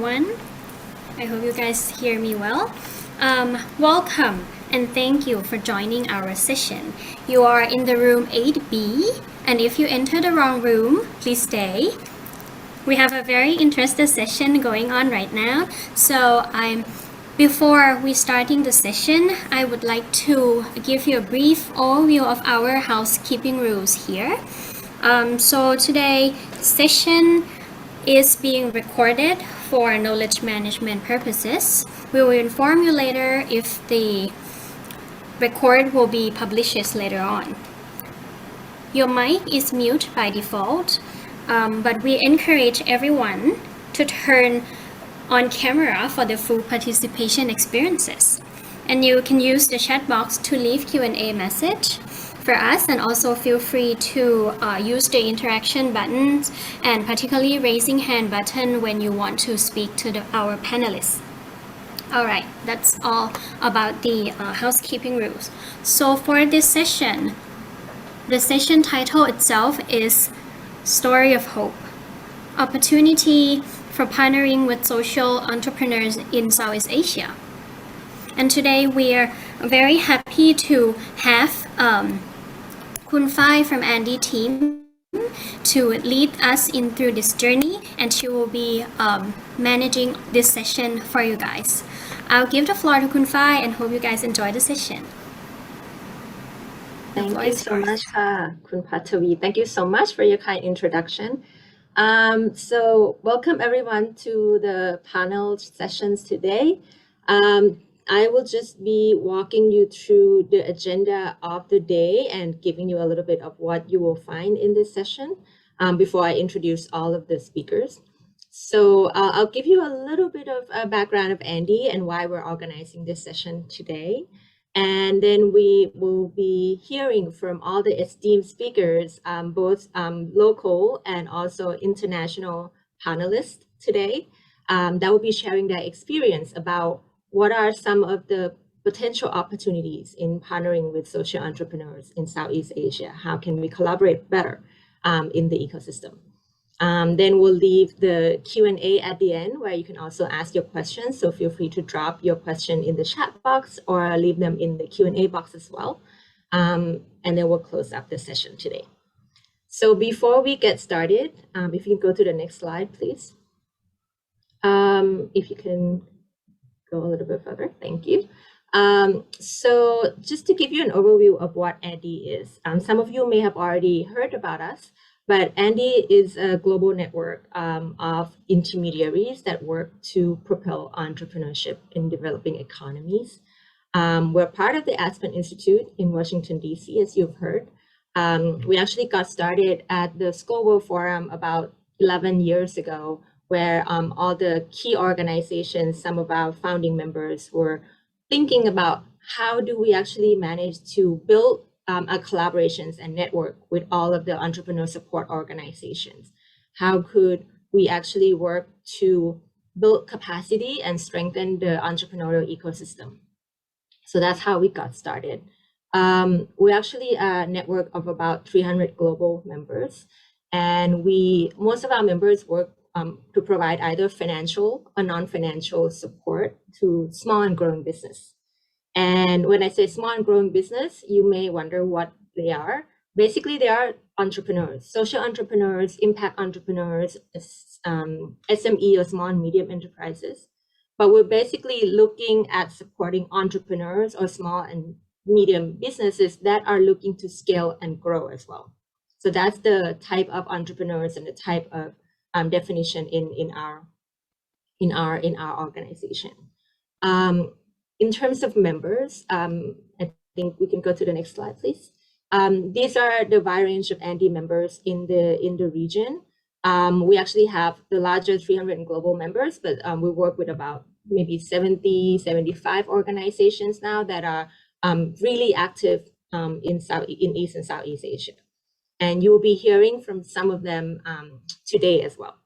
everyone. I hope you guys hear me well. Welcome and thank you for joining our session. You are in the room 8B, and if you enter the wrong room, please stay. We have a very interesting session going on right now. Before we starting the session, I would like to give you a brief overview of our housekeeping rules here. Today session is being recorded for knowledge management purposes. We will inform you later if the record will be published later on. Your mic is mute by default, but we encourage everyone to turn on camera for the full participation experiences. And you can use the chat box to leave Q&A message for us, and also feel free to use the interaction buttons and particularly raising hand button when you want to speak to our panelists. All right, that's all about the housekeeping rules. So for this session, the session title itself is Story of Hope, Opportunity for Partnering with Social Entrepreneurs in Southeast Asia. And today we are very happy to have Kun Phai from Andy team to lead us in through this journey, and she will be managing this session for you guys. I'll give the floor to Kun Phai and hope you guys enjoy the session. Thank you so much, Kun Patavi. Thank you so much for your kind introduction. So welcome everyone to the panel sessions today. I will just be walking you through the agenda of the day and giving you a little bit of what you will find in this session before I introduce all of the speakers. So I'll give you a little bit of a background of Andy and why we're organizing this session today. And then we will be hearing from all the esteemed speakers, both local and also international panelists today, that will be sharing their experience about what are some of the potential opportunities in partnering with social entrepreneurs in Southeast Asia? How can we collaborate better in the ecosystem? Then we'll leave the Q&A at the end where you can also ask your questions. So feel free to drop your question in the chat box or leave them in the Q&A box as well. And then we'll close up the session today. So before we get started, if you can go to the next slide, please. If you can go a little bit further, thank you. So just to give you an overview of what Andy is, some of you may have already heard about us, but Andy is a global network of intermediaries that work to propel entrepreneurship in developing economies. We're part of the Aspen Institute in Washington, D.C., as you've heard. We actually got started at the Global Forum about 11 years ago, where all the key organizations, some of our founding members were thinking about how do we actually manage to build our collaborations and network with all of the entrepreneur support organizations. How could we actually work to build capacity and strengthen the entrepreneurial ecosystem? So that's how we got started. We're actually a network of about 300 global members, and most of our members work to provide either financial or non-financial support to small and growing business. And when I say small and growing business, you may wonder what they are. Basically, they are entrepreneurs, social entrepreneurs, impact entrepreneurs, SME or small and medium enterprises. But we're basically looking at supporting entrepreneurs or small and medium businesses that are looking to scale and grow as well. So that's the type of entrepreneurs and the type of definition in our organization. In terms of members, I think we can go to the next slide, please. These are the wide range of Andy members in the region. We actually have the larger 300 global members, but we work with about maybe 70, 75 organizations now that are really active in East and Southeast Asia. And you will be hearing from some of them today as well.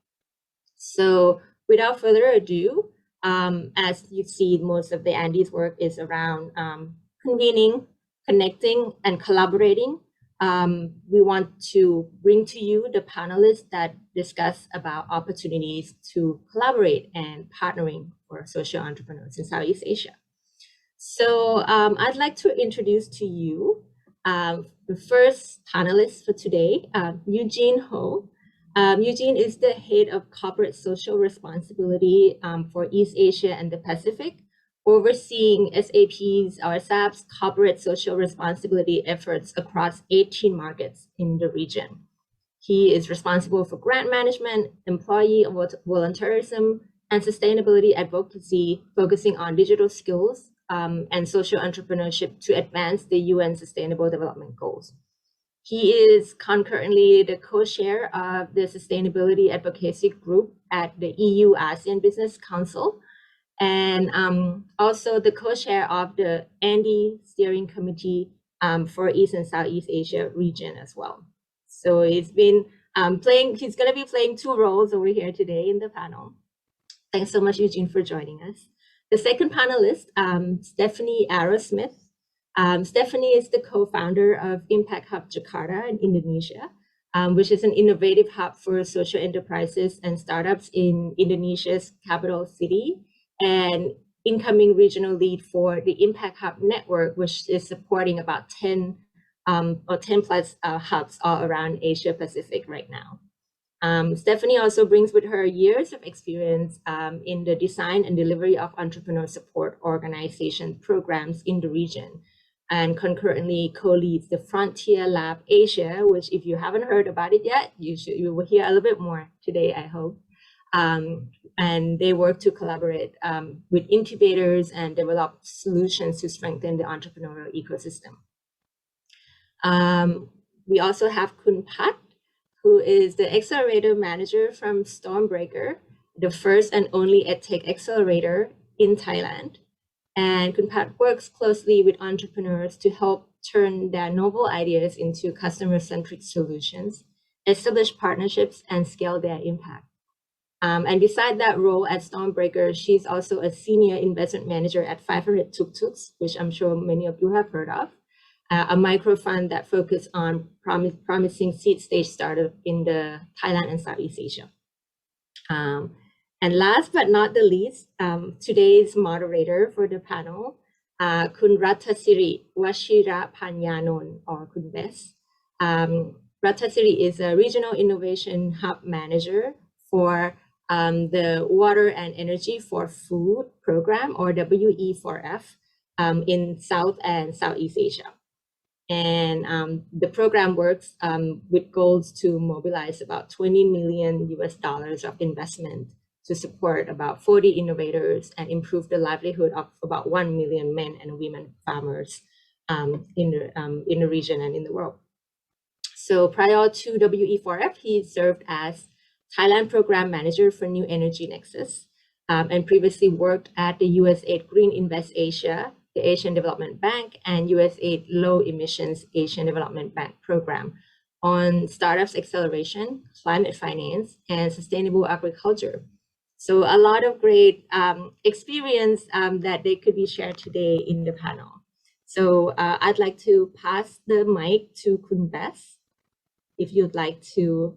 So without further ado, as you see, most of the Andy's work is around convening, connecting, and collaborating we want to bring to you the panelists that discuss about opportunities to collaborate and partnering for social entrepreneurs in Southeast Asia. So I'd like to introduce to you the first panelist for today, Eugene Ho. Eugene is the head of corporate social responsibility for East Asia and the Pacific, overseeing SAP's corporate social responsibility efforts across 18 markets in the region. He is responsible for grant management, employee volunteerism, and sustainability advocacy, focusing on digital skills and social entrepreneurship to advance the UN Sustainable Development Goals. He is concurrently the co-chair of the Sustainability Advocacy Group at the EU ASEAN Business Council, and also the co-chair of the ANDI Steering Committee for East and Southeast Asia region as well. So he's been he's going to be playing two roles over here today in the panel. Thanks so much, Eugene, for joining us. The second panelist, Stephanie Arrowsmith. Stephanie is the co-founder of Impact Hub Jakarta in Indonesia, which is an innovative hub for social enterprises and startups in Indonesia's capital city, and incoming regional lead for the Impact Hub network, which is supporting about 10 or 10 plus hubs all around Asia Pacific right now. Stephanie also brings with her years of experience in the design and delivery of entrepreneur support organization programs in the region, and concurrently co-leads the Frontier Lab Asia, which if you haven't heard about it yet, you will hear a little bit more today, I hope. And they work to collaborate with incubators and develop solutions to strengthen the entrepreneurial ecosystem. We also have Kun Pat, who is the Accelerator manager from Stormbreaker, the first and only EdTech accelerator in Thailand. And Kun Pat works closely with entrepreneurs to help turn their novel ideas into customer-centric solutions, establish partnerships, and scale their impact. And beside that role at Stormbreaker, she's also a senior investment manager at 500 Tuk Tuks, which I'm sure many of you have heard of, a micro fund that focuses on promising seed stage startup in the Thailand and Southeast Asia. And last but not the least, today's moderator for the panel, Kun Rattasiri Washira Panyanon, or Kun Bess. Rattasiri is a regional innovation hub manager for the Water and Energy for Food program, or WE4F, in South and Southeast Asia. And the program works with goals to mobilize about $20 million of investment to support about 40 innovators and improve the livelihood of about 1 million men and women farmers in the region and in the world. So prior to WE4F, he served as Thailand Program Manager for New Energy Nexus, and previously worked at the USAID Green Invest Asia, the Asian Development Bank, and USAID Low Emissions Asian Development Bank program on startups acceleration, climate finance, and sustainable agriculture. So a lot of great experience that they could be shared today in the panel. So I'd like to pass the mic to Kun Bess, if you'd like to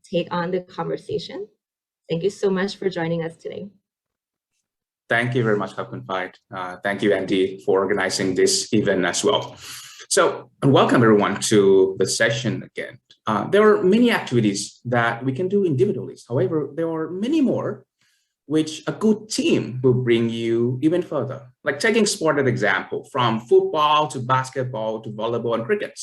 take on the conversation. Thank you so much for joining us today. Thank you very much, Kun Phai. Thank you, Andy, for organizing this event as well. So, and welcome everyone to the session again. There are many activities that we can do individually. However, there are many more which a good team will bring you even further. Like taking sport as an example, from football to basketball to volleyball and cricket.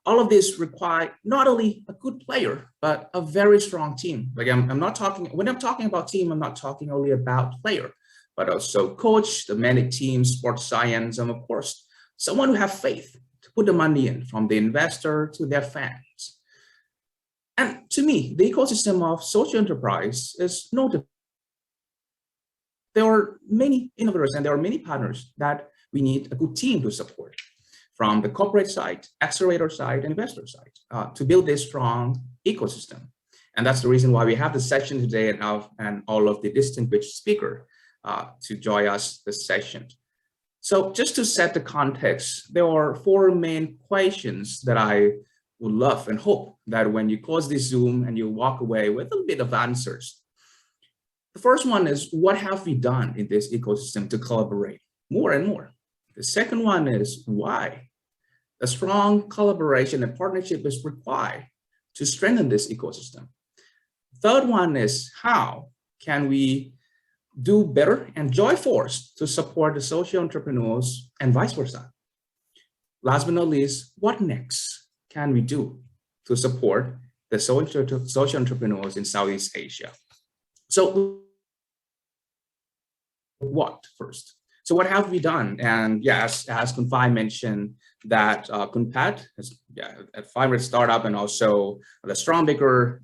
All of this require not only a good player, but a very strong team. Like I'm not talking, when I'm talking about team, I'm not talking only about player, but also coach, the management team, sports science, and of course, someone who have faith to put the money in, from the investor to their fans. And to me, the ecosystem of social enterprise is no different. There are many innovators and there are many partners that we need a good team to support, from the corporate side, accelerator side, and investor side, to build this strong ecosystem. And that's the reason why we have the session today and all of the distinguished speakers to join us this session. So just to set the context, there are four main questions that I would love and hope that when you close this Zoom and you walk away with a bit of answers. The first one is, what have we done in this ecosystem to collaborate more and more? The second one is, why? A strong collaboration and partnership is required to strengthen this ecosystem. Third one is, how can we do better and join force to support the social entrepreneurs and vice versa? Last but not least, what next can we do to support the social entrepreneurs in Southeast Asia? So what first? So what have we done? And yeah, as Kun Phai mentioned, that Kun Pat has at 500 Startup and also the Stormbreaker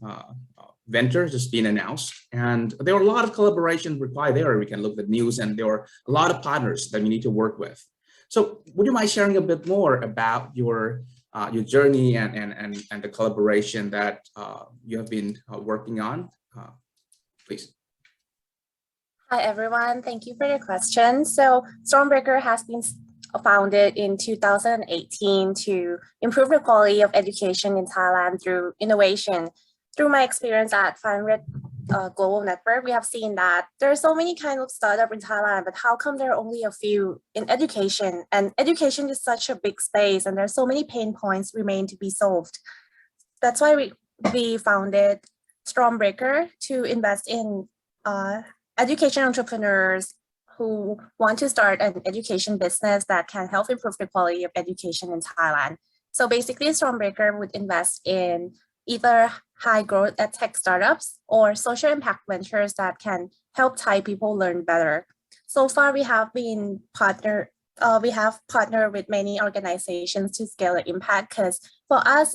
venture just been announced. And there are a lot of collaborations required there. We can look at news and there are a lot of partners that you need to work with. So would you mind sharing a bit more about your journey and the collaboration that you have been working on, please? Hi, everyone. Thank you for the question. So Stormbreaker has been founded in 2018 to improve the quality of education in Thailand through innovation. Through my experience at 500 Global Network, we have seen that there are so many kinds of startups in Thailand, but how come there are only a few in education? And education is such a big space and there are so many pain points remain to be solved. That's why we founded Stormbreaker to invest in education entrepreneurs who want to start an education business that can help improve the quality of education in Thailand. So basically, Stormbreaker would invest in either high growth tech startups or social impact ventures that can help Thai people learn better. So far, we have partnered with many organizations to scale the impact, because for us,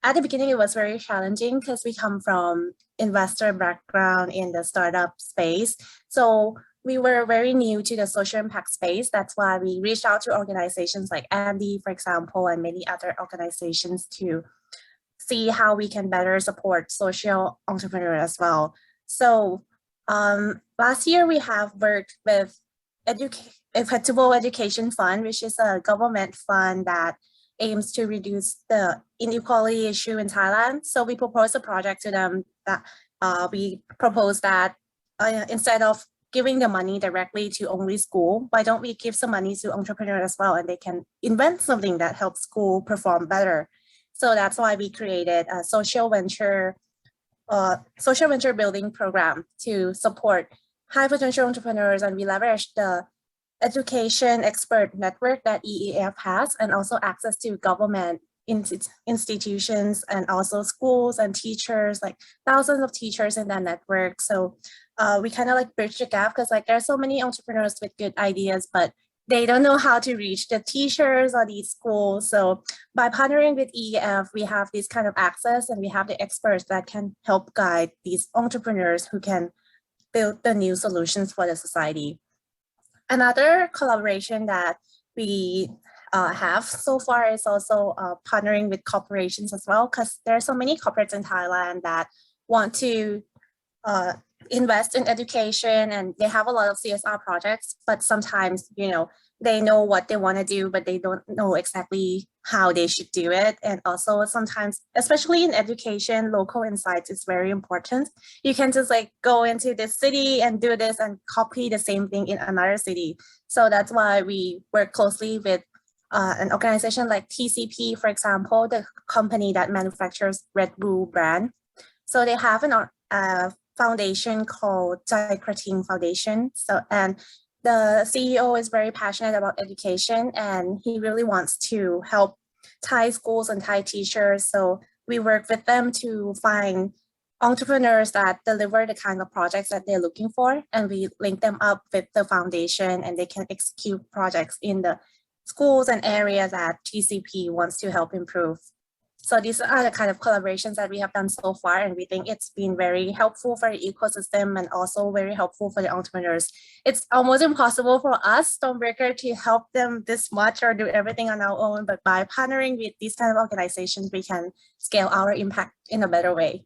at the beginning, it was very challenging because we come from investor background in the startup space. So we were very new to the social impact space. That's why we reached out to organizations like Andy, for example, and many other organizations to see how we can better support social entrepreneurs as well. So last year, we have worked with Equitable Education Fund, which is a government fund that aims to reduce the inequality issue in Thailand. So we proposed a project to them that we proposed that instead of giving the money directly to only school, why don't we give some money to entrepreneurs as well, and they can invent something that helps school perform better. So that's why we created a social venture building program to support high potential entrepreneurs, and we leverage the education expert network that EEF has, and also access to government institutions and also schools and teachers, like thousands of teachers in that network. So we kind of like bridge the gap, because like there are so many entrepreneurs with good ideas, but they don't know how to reach the teachers or these schools. So by partnering with EEF, we have this kind of access, and we have the experts that can help guide these entrepreneurs who can build the new solutions for the society. Another collaboration that we have so far is also partnering with corporations as well, because there are so many corporates in Thailand that want to invest in education, and they have a lot of CSR projects, but sometimes, they know what they want to do, but they don't know exactly how they should do it. And also sometimes, especially in education, local insights is very important. You can just like go into this city and do this and copy the same thing in another city. So that's why we work closely with an organization like TCP, for example, the company that manufactures Red Bull brand. So they have a foundation called Jai Krating Foundation. And the CEO is very passionate about education, and he really wants to help Thai schools and Thai teachers. So we work with them to find entrepreneurs that deliver the kind of projects that they're looking for, and we link them up with the foundation, and they can execute projects in the schools and areas that TCP wants to help improve. So these are the kind of collaborations that we have done so far, and we think it's been very helpful for the ecosystem and also very helpful for the entrepreneurs. It's almost impossible for us, Stormbreaker, to help them this much or do everything on our own, but by partnering with these kind of organizations, we can scale our impact in a better way.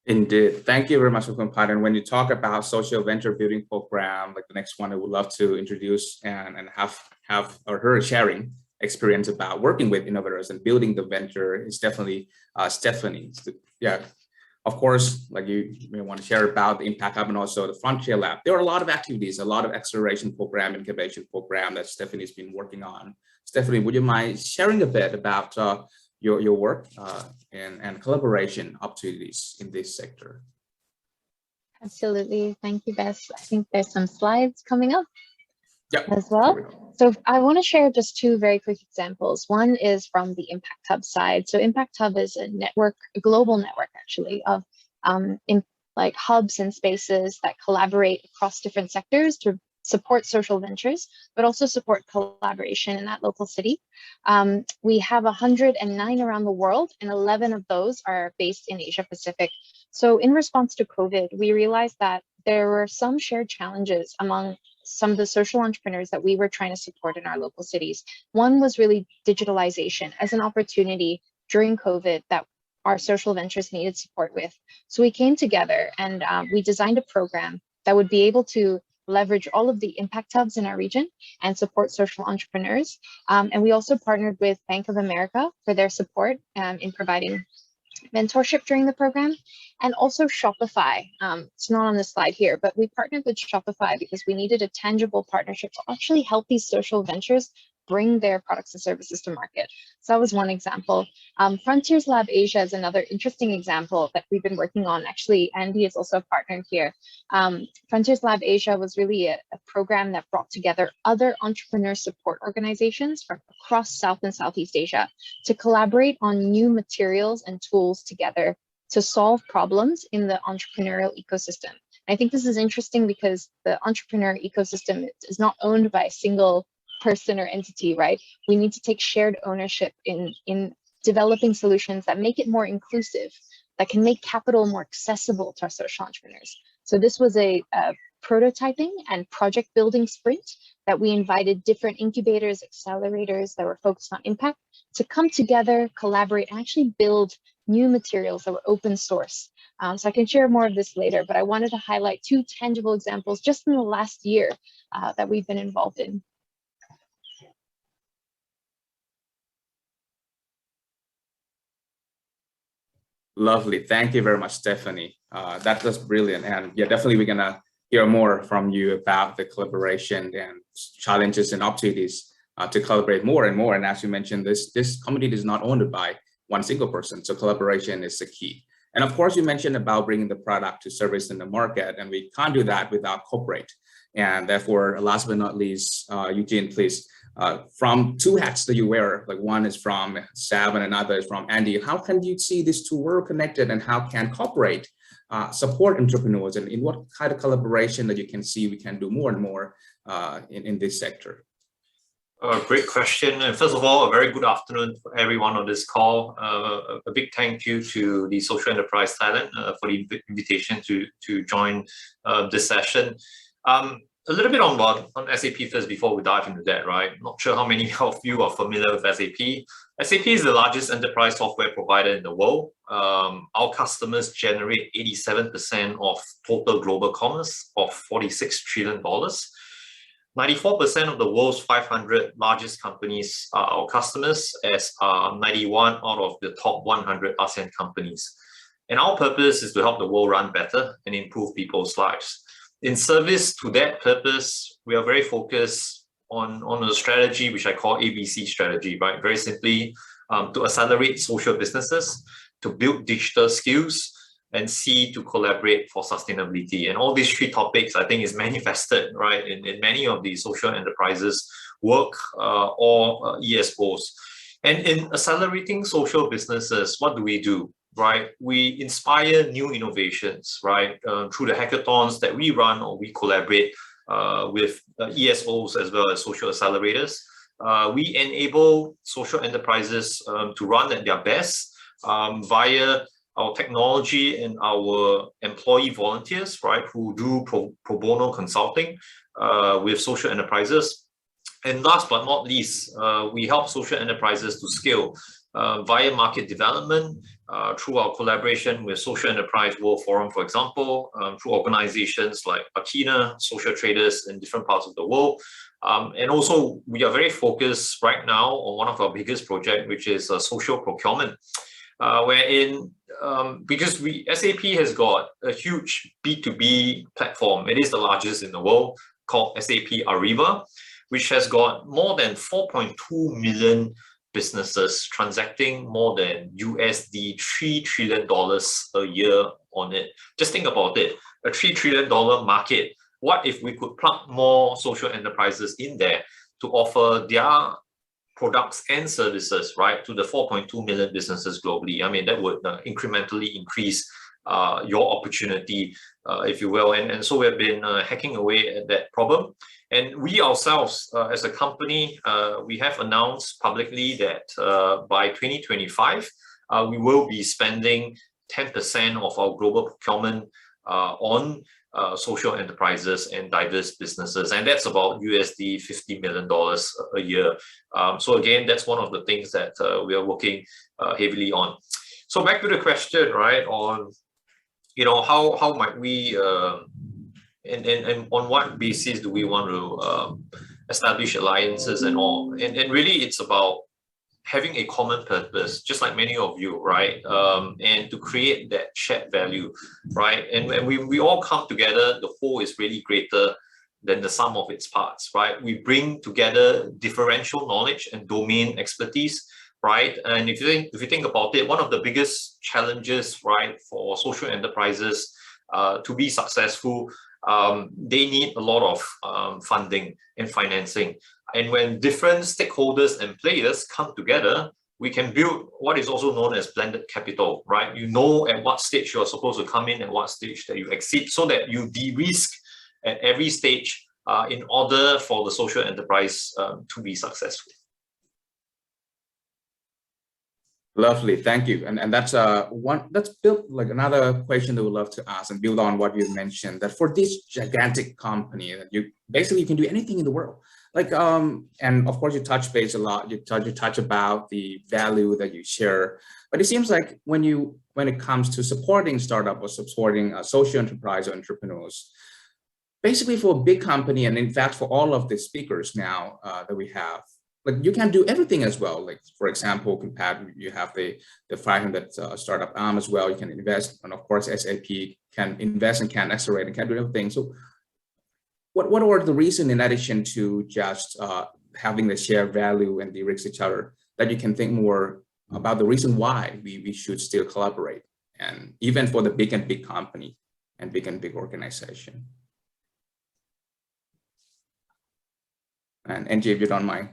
Indeed. Thank you very much, Kumpat. And when you talk about social venture building program, like the next one, I would love to introduce and have or her sharing experience about working with innovators and building the venture is definitely Stephanie. Yeah, of course, like you may want to share about the Impact Hub and also the Frontier Lab. There are a lot of activities, a lot of acceleration program, incubation program that Stephanie's been working on. Stephanie, would you mind sharing a bit about your work and collaboration opportunities in this sector? Absolutely. Thank you, Bess. I think there's some slides coming up as Here well. we go. So I want to share just two very quick examples. One is from the Impact Hub side. So Impact Hub is a network, a global network actually, of like hubs and spaces that collaborate across different sectors to support social ventures, but also support collaboration in that local city. We have 109 around the world, and 11 of those are based in Asia Pacific. So in response to COVID, we realized that there were some shared challenges among some of the social entrepreneurs that we were trying to support in our local cities. One was really digitalization as an opportunity during COVID that our social ventures needed support with. So we came together and we designed a program that would be able to leverage all of the impact hubs in our region and support social entrepreneurs. And we also partnered with Bank of America for their support in providing mentorship during the program, and also Shopify. It's not on the slide here, but we partnered with Shopify because we needed a tangible partnership to actually help these social ventures bring their products and services to market. So that was one example. Frontiers Lab Asia is another interesting example that we've been working on. Actually, Andy is also a partner here. Frontiers Lab Asia was really a program that brought together other entrepreneur support organizations from across South and Southeast Asia to collaborate on new materials and tools together to solve problems in the entrepreneurial ecosystem. I think this is interesting because the entrepreneur ecosystem is not owned by a single person or entity, right? We need to take shared ownership in developing solutions that make it more inclusive, that can make capital more accessible to our social entrepreneurs. So this was a prototyping and project building sprint that we invited different incubators, accelerators that were focused on impact to come together, collaborate, and actually build new materials that were open source. So I can share more of this later, but I wanted to highlight two tangible examples just in the last year that we've been involved in. Lovely. Thank you very much, Stephanie. That was brilliant. And yeah, definitely we're going to hear more from you about the collaboration and challenges and opportunities to collaborate more and more. And as you mentioned, this community is not owned by one single person. So collaboration is the key. And of course, you mentioned about bringing the product to service in the market, and we can't do that without corporate. And therefore, last but not least, Eugene, please, from two hats that you wear, like one is from Sam and another is from Andy, how can you see these two worlds connected, and how can corporate support entrepreneurs, and in what kind of collaboration that you can see we can do more and more in this sector? Great question. And first of all, a very good afternoon for everyone on this call. A big thank you to the Social Enterprise Talent for the invitation to join this session. A little bit on SAP first before we dive into that, right? Not sure how many of you are familiar with SAP. SAP is the largest enterprise software provider in the world. Our customers generate 87% of total global commerce of $46 trillion. 94% of the world's 500 largest companies are our customers, as 91 out of the top 100 ASEAN companies. And our purpose is to help the world run better and improve people's lives. In service to that purpose, we are very focused on a strategy which I call ABC strategy, right? Very simply, to accelerate social businesses, to build digital skills, and C, to collaborate for sustainability. And all these three topics, I think, is manifested, right, in many of the social enterprises work or ESOs. And in accelerating social businesses, what do? Right, we inspire new innovations, right, through the hackathons that we run or we collaborate with ESOs as well as social accelerators. We enable social enterprises to run at their best via our technology and our employee volunteers, right, who do pro bono consulting with social enterprises. And last but not least, we help social enterprises to scale via market development, through our collaboration with Social Enterprise World Forum, for example, through organizations like Akina, social traders in different parts of the world. And also, we are very focused right now on one of our biggest projects, which is social procurement, wherein because SAP has got a huge B2B platform. It is the largest in the world, called SAP Ariba, which has got more than 4.2 million businesses transacting more than USD $3 trillion a year on it. Just think about it, a $3 trillion market. What if we could plug more social enterprises in there to offer their products and services, right, to the 4.2 million businesses globally? I mean, that would incrementally increase your opportunity, if you will. And so we've been hacking away at that problem. And we ourselves, as a company, we have announced publicly that by 2025, we will be spending 10% of our global procurement on social enterprises and diverse businesses, and that's about USD $50 million a year. So again, that's one of the things that we are working heavily on. So back to the question, right, on how might we and on what basis do we want to establish alliances and all, and really it's about having a common purpose, just like many of you, right? And to create that shared value, right? And when we all come together, the whole is really greater than the sum of its parts, right? We bring together differential knowledge and domain expertise, right? And if you think about it, one of the biggest challenges, right, for social enterprises to be successful, they need a lot of funding and financing. And when different stakeholders and players come together, we can build what is also known as blended capital, right? You know at what stage you're supposed to come in and what stage that you exit, so that you de-risk at every stage in order for the social enterprise to be successful. Lovely, thank you. And that's that's built like another question that we'd love to ask and build on what you mentioned, that for this gigantic company that you can do anything in the world. Like and of course you touch base a lot, you touch about the value that you share, but it seems like when it comes to supporting startup or supporting social enterprise or entrepreneurs, basically for a big company, and in fact for all of the speakers now that we have, like you can do everything as well. Like for example, you have the 500 startup arm as well. You can invest, and of course SAP can invest and can accelerate and can do everything. So what are the reasons, in addition to just having the shared value and de-risk each other, that you can think more about the reason why we should still collaborate, and even for the big company and big organization? And NG, if you don't mind.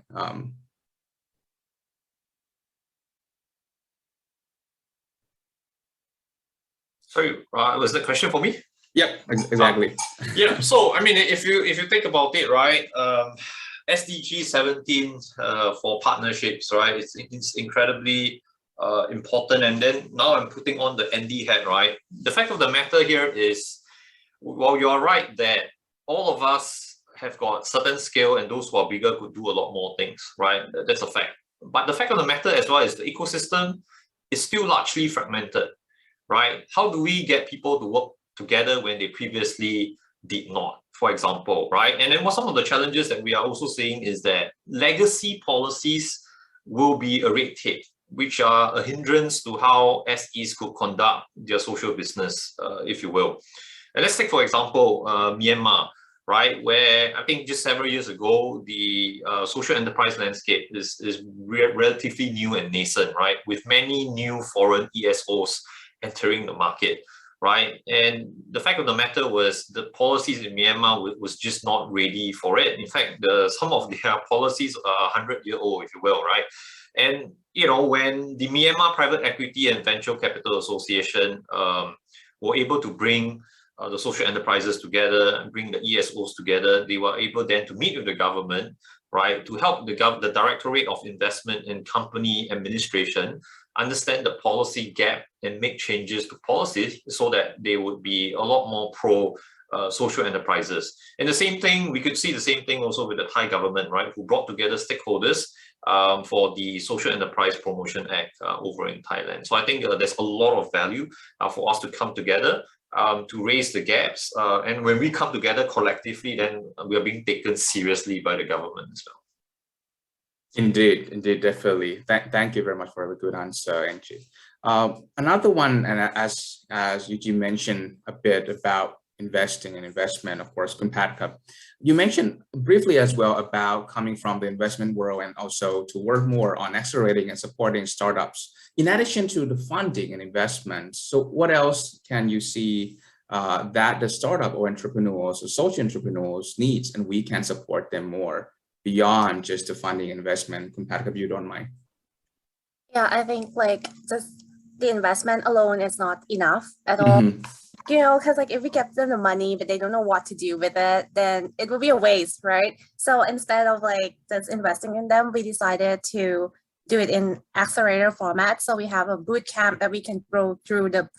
Sorry, was that question for me? Yep, exactly. Yeah, so I mean, if you think about it, right, SDG 17 for partnerships, right, it's incredibly important. And then now I'm putting on the ND hat, right? The fact of the matter here is, while you are right that all of us have got certain scale, and those who are bigger could do a lot more things, right? That's a fact. But the fact of the matter as well is the ecosystem is still largely fragmented, right? How do we get people to work together when they previously did not, for example, right? And then what some of the challenges that we are also seeing is that legacy policies will be a red tape, which are a hindrance to how SEs could conduct their social business, if you will. And let's take, for example, Myanmar, right, where I think just several years ago, the social enterprise landscape is relatively new and nascent, right, with many new foreign ESOs entering the market, right? And the fact of the matter was the policies in Myanmar was just not ready for it. In fact, some of their policies are 100-year-old, if you will, right? And, when the Myanmar Private Equity and Venture Capital Association were able to bring the social enterprises together and bring the ESOs together, they were able then to meet with the government, right, to help the Directorate of Investment and Company Administration understand the policy gap and make changes to policies so that they would be a lot more pro social enterprises. And the same thing, we could see the same thing also with the Thai government, right, who brought together stakeholders for the Social Enterprise Promotion Act over in Thailand. So I think there's a lot of value for us to come together to raise the gaps. And when we come together collectively, then we are being taken seriously by the government as well. Indeed, definitely. Thank you very much for a good answer, Angie. Another one, and as Eugene mentioned a bit about investing and investment, of course, Compat. You mentioned briefly as well about coming from the investment world and also to work more on accelerating and supporting startups, in addition to the funding and investment. So what else can you see that the startup or entrepreneurs or social entrepreneurs needs, and we can support them more beyond just the funding investment? Compat, if you don't mind. Yeah, I think like just the investment alone is not enough at all. You know, because like if we give them the money but they don't know what to do with it, then it will be a waste, right? So instead of like just investing in them, we decided to do it in accelerator format. So we have a boot camp that we can go through the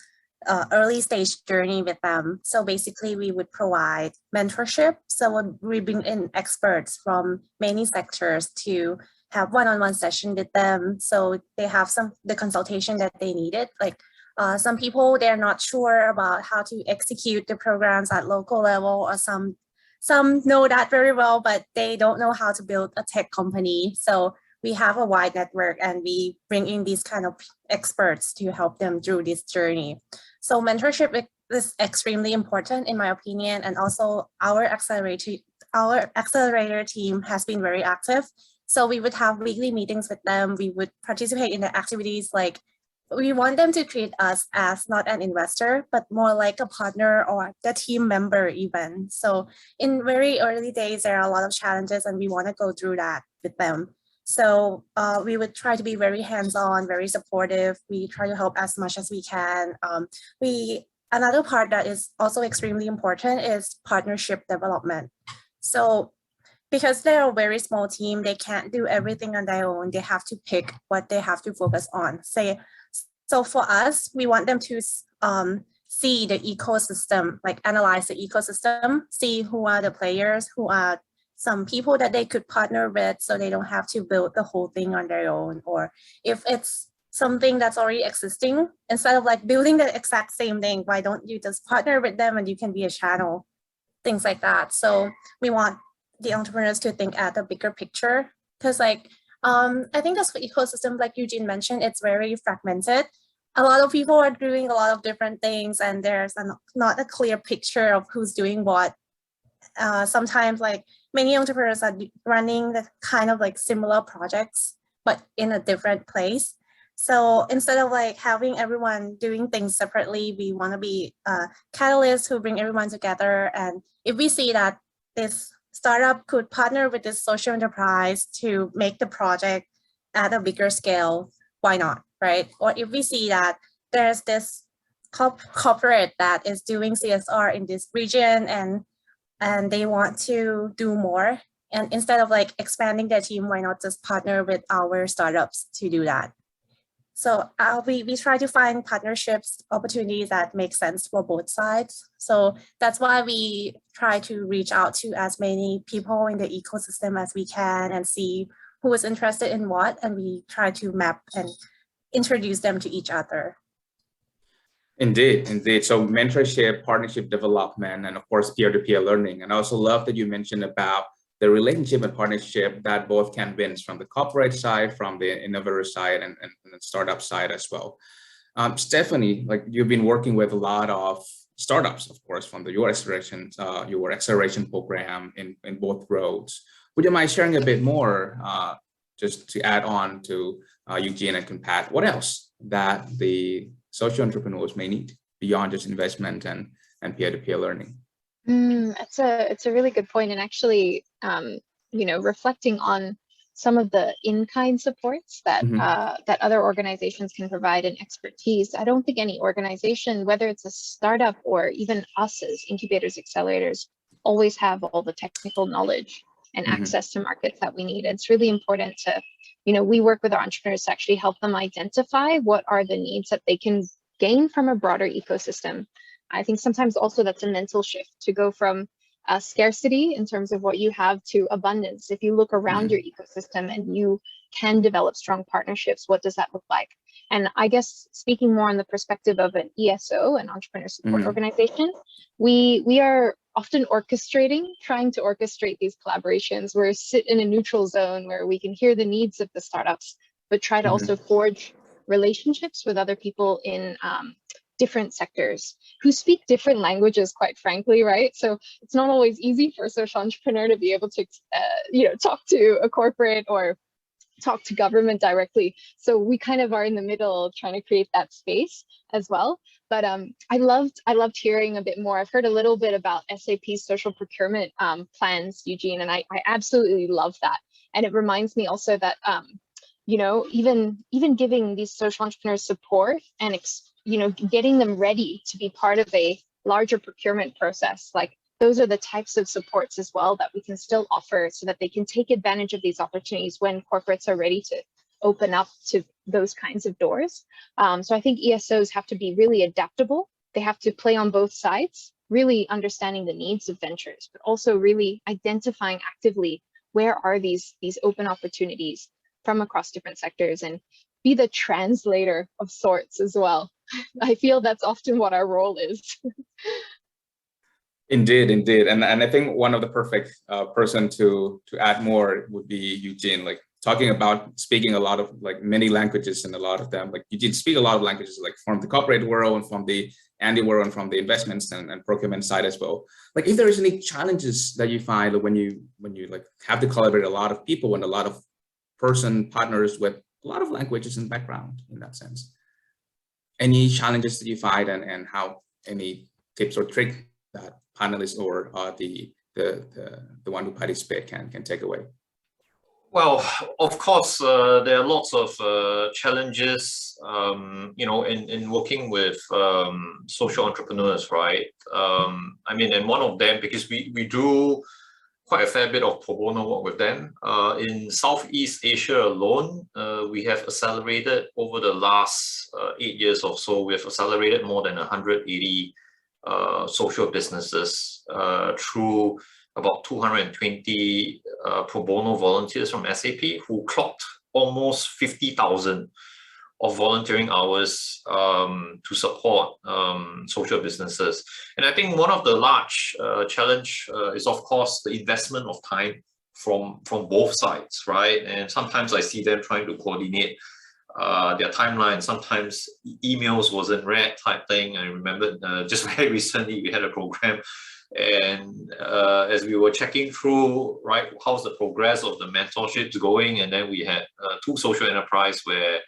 early stage journey with them. So basically we would provide mentorship. So we bring in experts from many sectors to have one-on-one session with them. So they have the consultation that they needed. Like some people, they're not sure about how to execute the programs at local level, or some know that very well, but they don't know how to build a tech company. So we have a wide network and we bring in these kind of experts to help them through this journey. So mentorship is extremely important in my opinion. And also our accelerator team has been very active. So we would have weekly meetings with them. We would participate in the activities. Like we want them to treat us as not an investor, but more like a partner or the team member even. So in very early days, there are a lot of challenges and we want to go through that with them. So we would try to be very hands-on, very supportive. We try to help as much as we can. Another part that is also extremely important is partnership development. So because they're a very small team, they can't do everything on their own. They have to pick what they have to focus on. So for us, we want them to see the ecosystem, like analyze the ecosystem, see who are the players, who are some people that they could partner with so they don't have to build the whole thing on their own. Or if it's something that's already existing, instead of like building the exact same thing, why don't you just partner with them and you can be a channel, things like that. So we want the entrepreneurs to think at the bigger picture, because like I think this ecosystem, like Eugene mentioned, it's very fragmented. A lot of people are doing a lot of different things and there's not a clear picture of who's doing what. Sometimes like many entrepreneurs are running the kind of like similar projects, but in a different place. So instead of like having everyone doing things separately, we want to be catalysts who bring everyone together. And if we see that this startup could partner with this social enterprise to make the project at a bigger scale, why not, right? Or if we see that there's this corporate that is doing CSR in this region and they want to do more, and instead of like expanding their team, why not just partner with our startups to do that? So we try to find partnerships, opportunities that make sense for both sides. So that's why we try to reach out to as many people in the ecosystem as we can and see who is interested in what, and we try to map and introduce them to each other. Indeed. So mentorship, partnership development, and of course, peer-to-peer learning. And I also love that you mentioned about the relationship and partnership that both can win from the corporate side, from the innovator side, and the startup side as well. Stephanie, like you've been working with a lot of startups, of course, from your acceleration program in both roads. Would you mind sharing a bit more, just to add on to Eugene and Compat, what else that the social entrepreneurs may need beyond just investment and peer-to-peer learning? It's a really good point. And actually, reflecting on some of the in-kind supports that that other organizations can provide and expertise, I don't think any organization, whether it's a startup or even us as incubators, accelerators, always have all the technical knowledge and access to markets that we need. It's really important to, we work with our entrepreneurs to actually help them identify what are the needs that they can gain from a broader ecosystem. I think sometimes also that's a mental shift to go from scarcity in terms of what you have to abundance. If you look around your ecosystem and you can develop strong partnerships, what does that look like? And I guess speaking more on the perspective of an ESO, an entrepreneur support organization, we are often trying to orchestrate these collaborations where we sit in a neutral zone where we can hear the needs of the startups, but try to also forge relationships with other people in different sectors who speak different languages, quite frankly, right? So it's not always easy for a social entrepreneur to be able to, talk to a corporate or talk to government directly. So we kind of are in the middle trying to create that space as well. But I loved hearing a bit more. I've heard a little bit about SAP's social procurement plans, Eugene, and I absolutely love that. And it reminds me also that even giving these social entrepreneurs support and getting them ready to be part of a larger procurement process, like those are the types of supports as well that we can still offer so that they can take advantage of these opportunities when corporates are ready to open up to those kinds of doors. So I think ESOs have to be really adaptable. They have to play on both sides, really understanding the needs of ventures, but also really identifying actively where are these open opportunities from across different sectors, and be the translator of sorts as well. I feel that's often what our role is. Indeed. And I think one of the perfect person to add more would be Eugene, like talking about speaking a lot of like many languages, and a lot of them, like Eugene speak a lot of languages, like from the corporate world and from the Andy world and from the investments and procurement side as well. Like if there is any challenges that you find when you like have to collaborate a lot of people and a lot of partners with a lot of languages and background in that sense. Any challenges that you find, and how any tips or tricks that panelists or the one who participate can take away? Well, of course, there are lots of challenges, in working with social entrepreneurs, right? And one of them, because we do quite a fair bit of pro bono work with them. In Southeast Asia alone, we have accelerated over the last 8 years or so, we have accelerated more than 180 social businesses through about 220 pro bono volunteers from SAP who clocked almost 50,000 of volunteering hours to support social businesses. And I think one of the large challenge is, of course, the investment of time from both sides, right? And sometimes I see them trying to coordinate their timeline. Sometimes emails wasn't read type thing. I remember just very recently we had a program, and as we were checking through, right, how's the progress of the mentorships going, and then we had two social enterprise where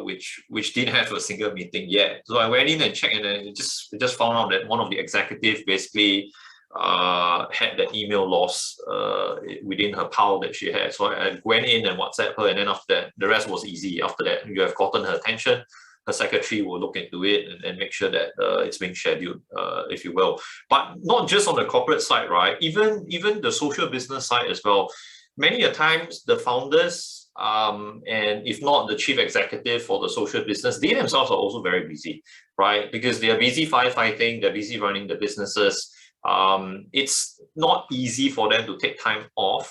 which didn't have a single meeting yet. So I went in and checked, and then just found out that one of the executives basically had that email lost within her pile that she had. So I went in and WhatsApp her, and then after that, the rest was easy. After that, you have gotten her attention. Her secretary will look into it and make sure that it's being scheduled, if you will. But not just on the corporate side, right? Even the social business side as well. Many a times the founders, and if not the chief executive for the social business, they themselves are also very busy, right? Because they are busy firefighting, they're busy running the businesses. It's not easy for them to take time off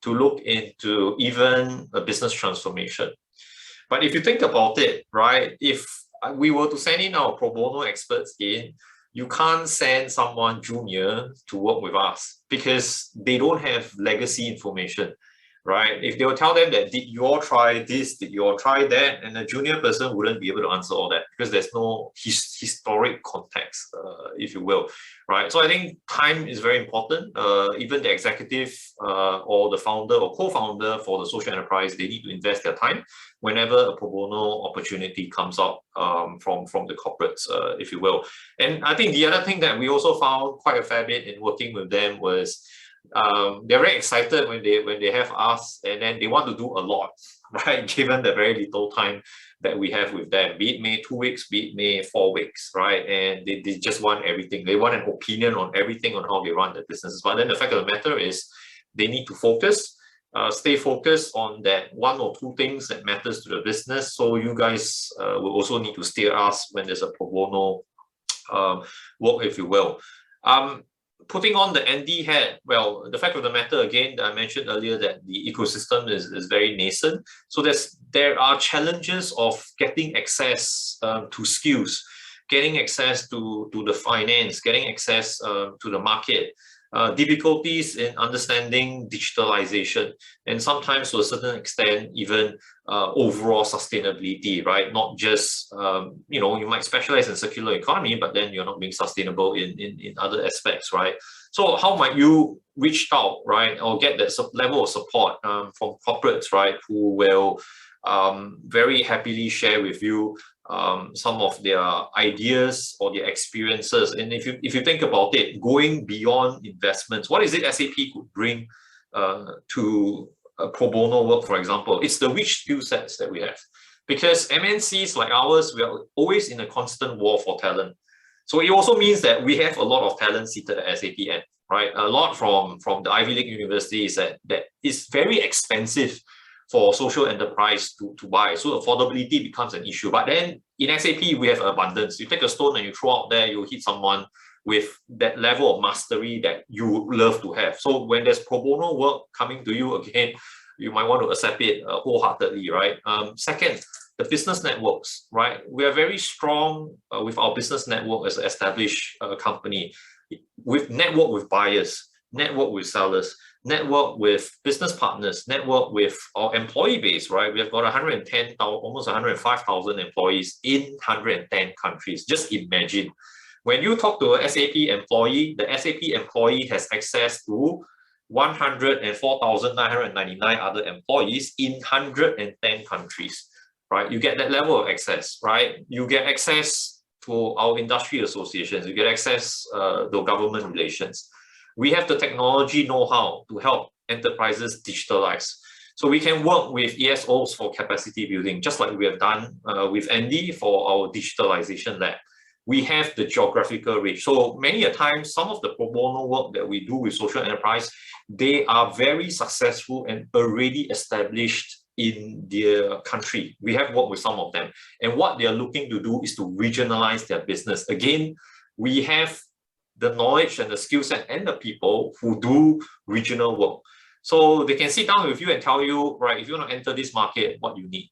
to look into even a business transformation. But if you think about it, right, if we were to send in our pro bono experts in, you can't send someone junior to work with us because they don't have legacy information, right? If they will tell them that, did you all try this, did you all try that, and a junior person wouldn't be able to answer all that because there's no historic context, if you will, right? So I think time is very important. Even the executive or the founder or co-founder for the social enterprise, they need to invest their time whenever a pro bono opportunity comes up from the corporates, if you will. And I think the other thing that we also found quite a fair bit in working with them was they're very excited when they have us, and then they want to do a lot, right? Given the very little time that we have with them, be it May 2 weeks, be it May 4 weeks, right? And they just want everything. They want an opinion on everything on how they run their businesses. But then the fact of the matter is they need to focus, stay focused on that one or two things that matters to the business. So you guys will also need to steer us when there's a pro bono work, if you will. putting on the ND hat, well, the fact of the matter, again, I mentioned earlier that the ecosystem is very nascent. So there are challenges of getting access to skills, getting access to the finance, getting access to the market, difficulties in understanding digitalization, and sometimes to a certain extent, even overall sustainability, right? Not just, you might specialize in circular economy, but then you're not being sustainable in other aspects, right? So how might you reach out, right, or get that level of support from corporates, right, who will very happily share with you some of their ideas or their experiences? And if you think about it, going beyond investments, what is it SAP could bring to pro bono work, for example? It's the rich skill sets that we have. Because MNCs like ours, we are always in a constant war for talent. So it also means that we have a lot of talent seated at SAP end, right? A lot from the Ivy League universities that is very expensive for social enterprise to buy. So affordability becomes an issue. But then in SAP, we have abundance. You take a stone and you throw out there, you hit someone with that level of mastery that you would love to have. So when there's pro bono work coming to you, again, you might want to accept it wholeheartedly, right? Second, the business networks, right? We are very strong with our business network as an established company, with network with buyers, network with sellers, network with business partners, network with our employee base, right? We have got 110,000, almost 105,000 employees in 110 countries. Just imagine. When you talk to an SAP employee, the SAP employee has access to 104,999 other employees in 110 countries, right? You get that level of access, right? You get access to our industry associations, you get access to government relations. We have the technology know-how to help enterprises digitalize. So we can work with ESOs for capacity building, just like we have done with Andy for our digitalization lab. We have the geographical reach. So many a times, some of the pro bono work that we do with social enterprise, they are very successful and already established in their country. We have worked with some of them. And what they are looking to do is to regionalize their business. Again, we have the knowledge and the skill set and the people who do regional work. So they can sit down with you and tell you, right, if you want to enter this market, what you need,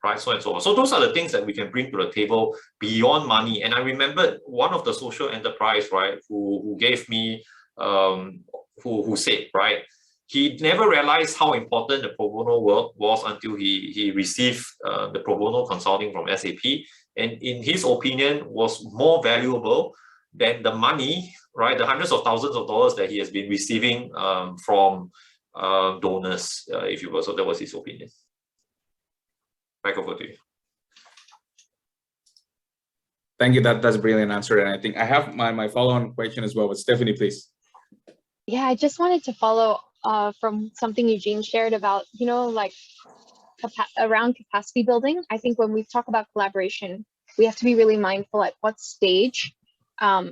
right? So and so on. So those are the things that we can bring to the table beyond money. And I remembered one of the social enterprise, right, who gave me, who said, right, he never realized how important the pro bono work was until he received the pro bono consulting from SAP. And in his opinion, was more valuable than the money, right, the hundreds of thousands of dollars that he has been receiving from donors, if you will. So that was his opinion. Back over to you. Thank you. That's a brilliant answer. And I think I have my follow-on question as well, but Stephanie, please. Yeah, I just wanted to follow from something Eugene shared about, like around capacity building. I think when we talk about collaboration, we have to be really mindful at what stage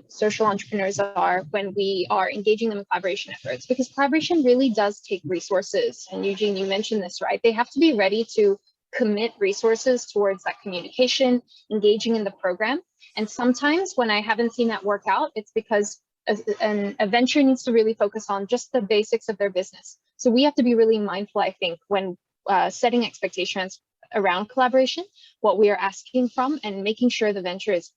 social entrepreneurs are when we are engaging them in collaboration efforts, because collaboration really does take resources. And Eugene, you mentioned this, right? They have to be ready to commit resources towards that communication, engaging in the program. And sometimes when I haven't seen that work out, it's because a venture needs to really focus on just the basics of their business. So we have to be really mindful, I think, when setting expectations around collaboration, what we are asking from, and making sure the venture is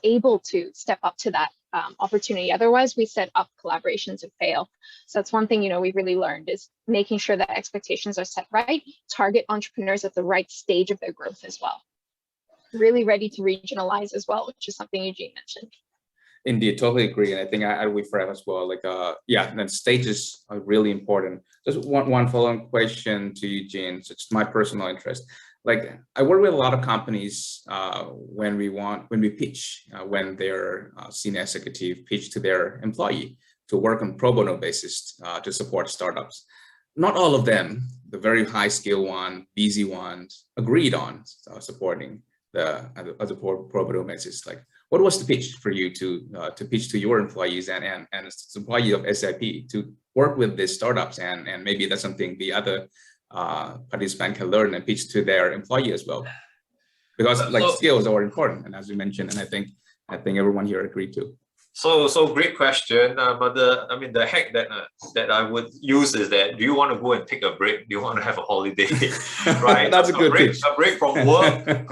able to step up to that opportunity. Otherwise, we set up collaborations and fail. So that's one thing, we've really learned, is making sure that expectations are set right, target entrepreneurs at the right stage of their growth as well. Really ready to regionalize as well, which is something Eugene mentioned. Indeed, totally agree. And I think I would for as well, and then stages are really important. Just one follow-on question to Eugene, so it's my personal interest. I work with a lot of companies when we pitch, when their senior executive pitch to their employee to work on pro bono basis to support startups. Not all of them, the very high skill one, busy ones, agreed on supporting the pro bono basis. What was the pitch for you to pitch to your employees and as employee of SAP to work with these startups, and maybe that's something the other participant can learn and pitch to their employee as well, because skills are important, and as you mentioned, and I think everyone here agreed too. So great question. But the hack that I would use is that, do you want to go and take a break? Do you want to have a holiday? Right? That's a good pitch. A break from work.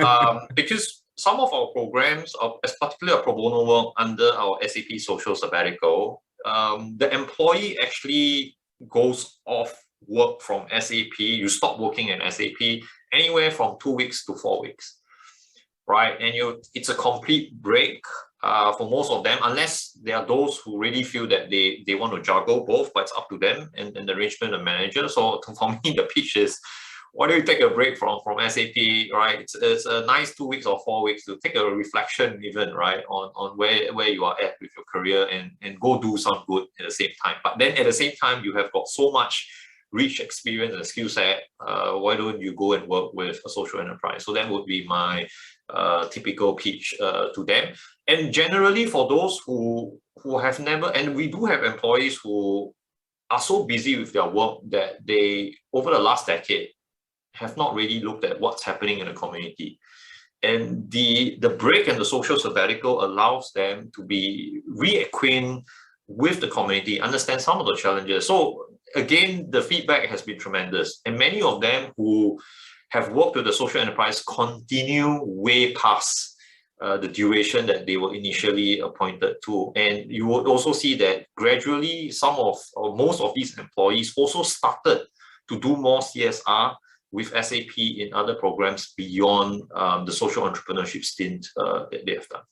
Because some of our programs, particularly our pro bono work under our SAP Social Sabbatical, the employee actually goes off work from SAP. You stop working in SAP anywhere from 2 weeks to 4 weeks, right? And it's a complete break for most of them, unless there are those who really feel that they want to juggle both, but it's up to them and the arrangement of manager. So for me, the pitch is, why don't you take a break from SAP, right? It's a nice 2 weeks or 4 weeks to take a reflection even, right, on where you are at with your career, and go do some good at the same time. But then at the same time, you have got so much rich experience and skill set. Why don't you go and work with a social enterprise? So that would be my typical pitch to them. And generally, for those who have never, and we do have employees who are so busy with their work that they, over the last decade, have not really looked at what's happening in the community. And the break and the social sabbatical allows them to be reacquainted with the community, understand some of the challenges. So again, the feedback has been tremendous. And many of them who have worked with the social enterprise continue way past the duration that they were initially appointed to. And you would also see that gradually some of, or most of these employees also started to do more CSR with SAP in other programs beyond the social entrepreneurship stint that they have done.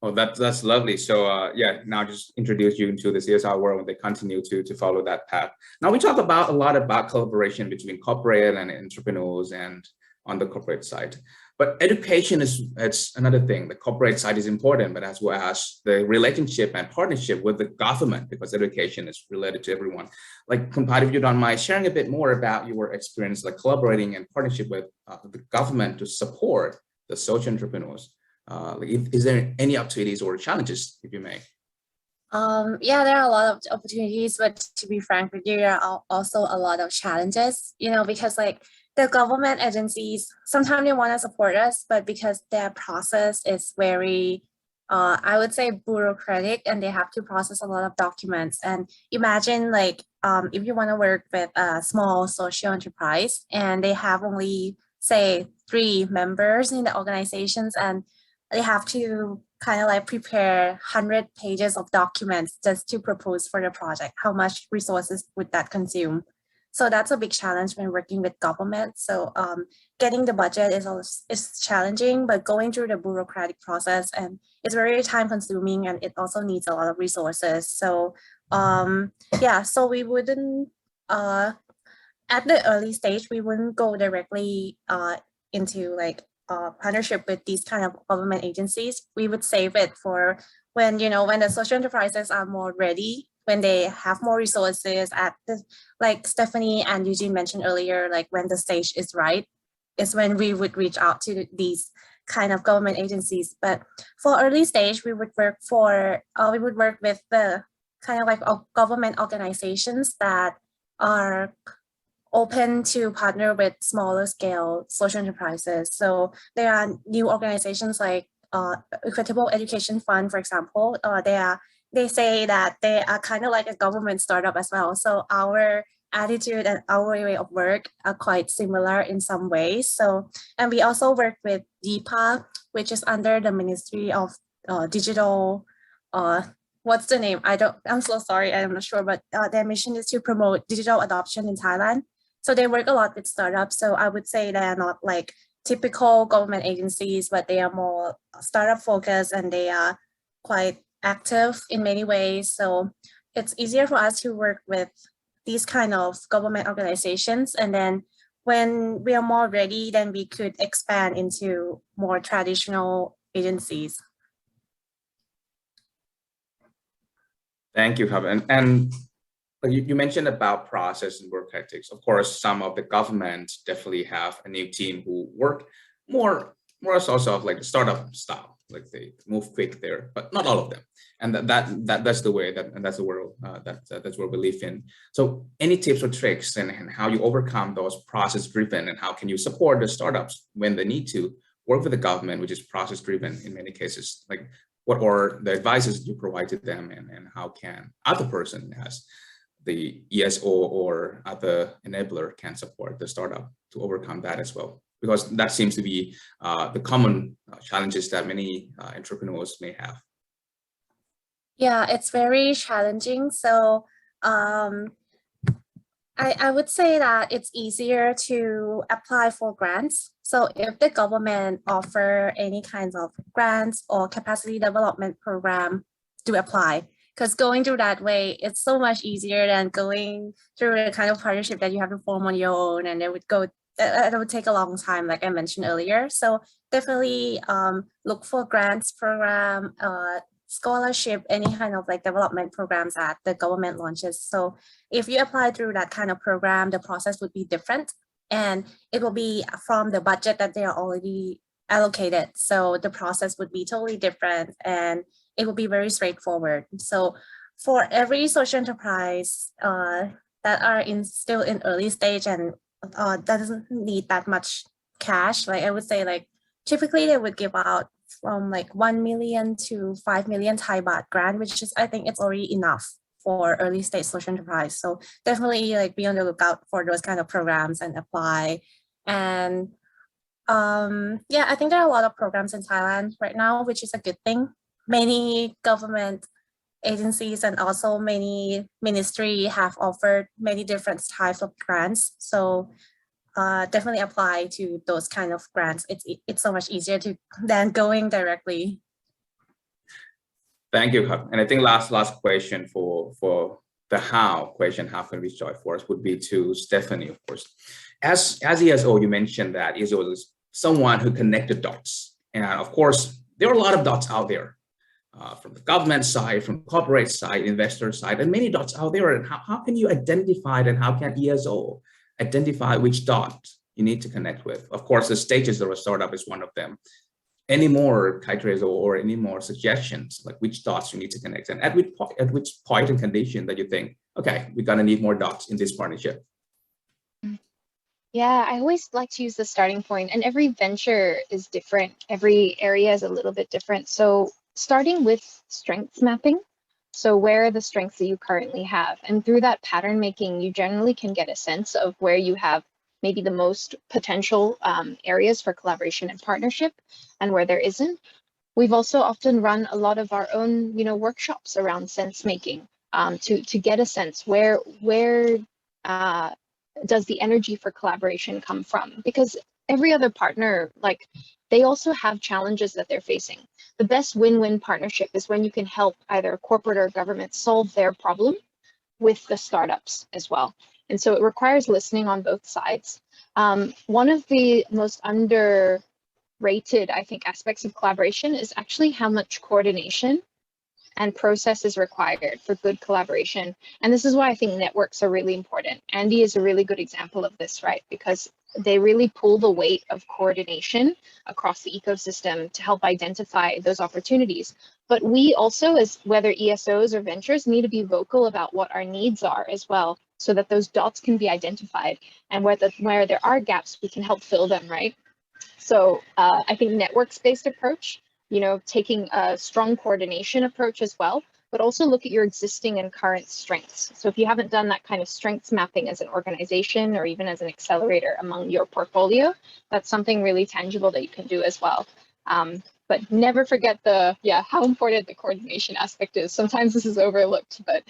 Oh, that's lovely. So yeah, now just introduce you into the CSR world, and they continue to follow that path. Now we talk about a lot about collaboration between corporate and entrepreneurs and on the corporate side. But education it's another thing. The corporate side is important, but as well as the relationship and partnership with the government, because education is related to everyone. Like, Kumpat, if you don't mind sharing a bit more about your experience, like collaborating and partnership with the government to support the social entrepreneurs. Is there any opportunities or challenges, if you may? Yeah, there are a lot of opportunities, but to be frank with you, there are also a lot of challenges, because like the government agencies, sometimes they want to support us, but because their process is very, I would say, bureaucratic, and they have to process a lot of documents. And imagine like, if you want to work with a small social enterprise and they have only, say, 3 members in the organizations, and they have to kind of like prepare 100 pages of documents just to propose for the project. How much resources would that consume? So that's a big challenge when working with government. So getting the budget is challenging, but going through the bureaucratic process, and it's very time consuming, and it also needs a lot of resources. So yeah, so we wouldn't, at the early stage, we wouldn't go directly into like partnership with these kind of government agencies. We would save it for when, when the social enterprises are more ready, when they have more resources like Stephanie and Eugene mentioned earlier, like when the stage is right, is when we would reach out to these kind of government agencies. But for early stage, we would work with the kind of like government organizations that are open to partner with smaller scale social enterprises. So there are new organizations like Equitable Education Fund, for example. They say that they are kind of like a government startup as well. So our attitude and our way of work are quite similar in some ways. So, and we also work with DIPA, which is under the Ministry of Digital, what's the name? I'm so sorry, I'm not sure, but their mission is to promote digital adoption in Thailand. So they work a lot with startups. So I would say they're not like typical government agencies, but they are more startup focused, and they are quite active in many ways. So it's easier for us to work with these kind of government organizations. And then when we are more ready, then we could expand into more traditional agencies. Thank you, Kevin. And you mentioned about process and work ethics. Of course, some of the governments definitely have a new team who work more sort of like startup style, like they move quick there, but not all of them. And that's the way that's the world that's what we live in. So any tips or tricks and how you overcome those process driven, and how can you support the startups when they need to work with the government, which is process driven in many cases? Like, what are the advices you provide to them, and how can other person as the ESO or other enabler can support the startup to overcome that as well? Because that seems to be the common challenges that many entrepreneurs may have. Yeah, it's very challenging. So I would say that it's easier to apply for grants. So if the government offer any kinds of grants or capacity development program, to apply. Because going through that way, it's so much easier than going through the kind of partnership that you have to form on your own, and it would take a long time, like I mentioned earlier. So definitely look for grants program, scholarship, any kind of like development programs that the government launches. So if you apply through that kind of program, the process would be different, and it will be from the budget that they are already allocated. So the process would be totally different, and it will be very straightforward. So for every social enterprise that are still in early stage and that doesn't need that much cash, like I would say, like typically they would give out from like 1 million to 5 million Thai baht grant, which is, I think it's already enough for early stage social enterprise. So definitely like be on the lookout for those kind of programs and apply. And yeah, I think there are a lot of programs in Thailand right now, which is a good thing. Many government agencies and also many ministry have offered many different types of grants. So definitely apply to those kind of grants. It's so much easier than going directly. Thank you, Kap. And I think last question for the how question, how can we join force, would be to Stephanie, of course. As ESO, you mentioned that ESO is someone who connected dots. And of course, there are a lot of dots out there. From the government side, from corporate side, investor side, and many dots out there. And how can you identify it, and how can ESO identify which dot you need to connect with? Of course, the stages of a startup is one of them. Any more criteria or any more suggestions, like which dots you need to connect, and at which point and condition that you think, okay, we're gonna need more dots in this partnership? Yeah, I always like to use the starting point, and every venture is different. Every area is a little bit different. So starting with strengths mapping. So where are the strengths that you currently have? And through that pattern making, you generally can get a sense of where you have maybe the most potential areas for collaboration and partnership, and where there isn't. We've also often run a lot of our own, workshops around sense making to get a sense where does the energy for collaboration come from? Because every other partner, like, they also have challenges that they're facing. The best win-win partnership is when you can help either corporate or government solve their problem with the startups as well. And so it requires listening on both sides. One of the most underrated, I think, aspects of collaboration is actually how much coordination and process is required for good collaboration. And this is why I think networks are really important. Andy is a really good example of this, right? Because they really pull the weight of coordination across the ecosystem to help identify those opportunities. But we also, as whether ESOs or ventures, need to be vocal about what our needs are as well, so that those dots can be identified, and where there are gaps, we can help fill them, right? So I think networks-based approach, taking a strong coordination approach as well, but also look at your existing and current strengths. So if you haven't done that kind of strengths mapping as an organization or even as an accelerator among your portfolio, that's something really tangible that you can do as well. But never forget how important the coordination aspect is. Sometimes this is overlooked, but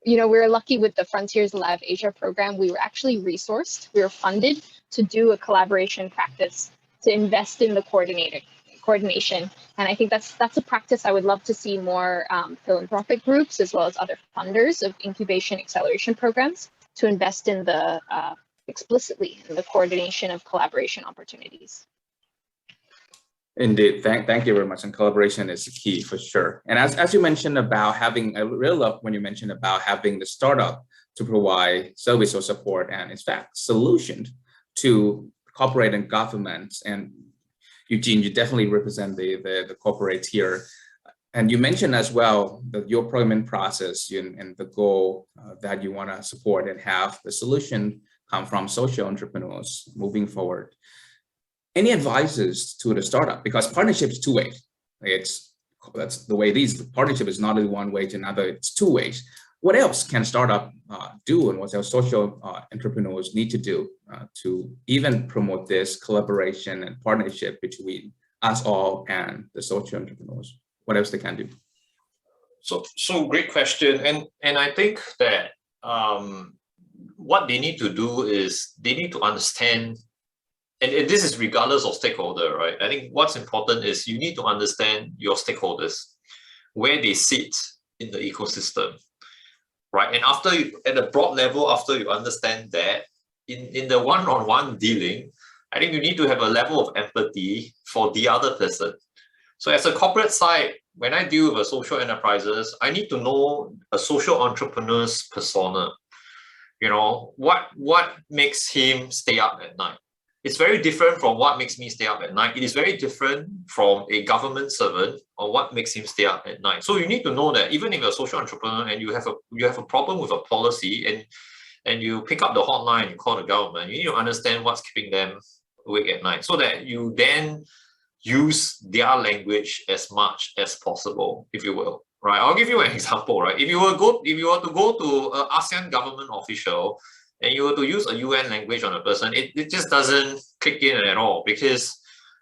we're lucky with the Frontiers Lab Asia program. We were actually resourced, we were funded to do a collaboration practice, to invest in the coordination. And I think that's a practice I would love to see more philanthropic groups as well as other funders of incubation acceleration programs to invest in the explicitly in the coordination of collaboration opportunities. Indeed, thank you very much. And collaboration is the key for sure. And as you mentioned about having, I really love when you mentioned about having the startup to provide service or support and in fact solutions to corporate and governments. And Eugene, you definitely represent the corporate here. And you mentioned as well that your procurement process and the goal that you want to support and have the solution come from social entrepreneurs moving forward. Any advices to the startup? Because partnership is two-way. It's that's the way it is. The partnership is not one way to another, it's two ways. What else can startup do, and what else social entrepreneurs need to do to even promote this collaboration and partnership between us all and the social entrepreneurs? What else they can do? So great question, and I think that what they need to do is they need to understand, and this is regardless of stakeholder, right? I think what's important is you need to understand your stakeholders, where they sit in the ecosystem, right? And after you, at a broad level, after you understand that, in the one-on-one dealing, I think you need to have a level of empathy for the other person. So as a corporate side, when I deal with social enterprises, I need to know a social entrepreneur's persona. You know, what makes him stay up at night? It's very different from what makes me stay up at night. It is very different from a government servant or what makes him stay up at night. So you need to know that even if you're a social entrepreneur and you have a problem with a policy and you pick up the hotline, you call the government, you need to understand what's keeping them awake at night so that you then use their language as much as possible, if you will. Right, I'll give you an example. Right, if you were to go to an ASEAN government official and you were to use a UN language on a person, it just doesn't click in at all, because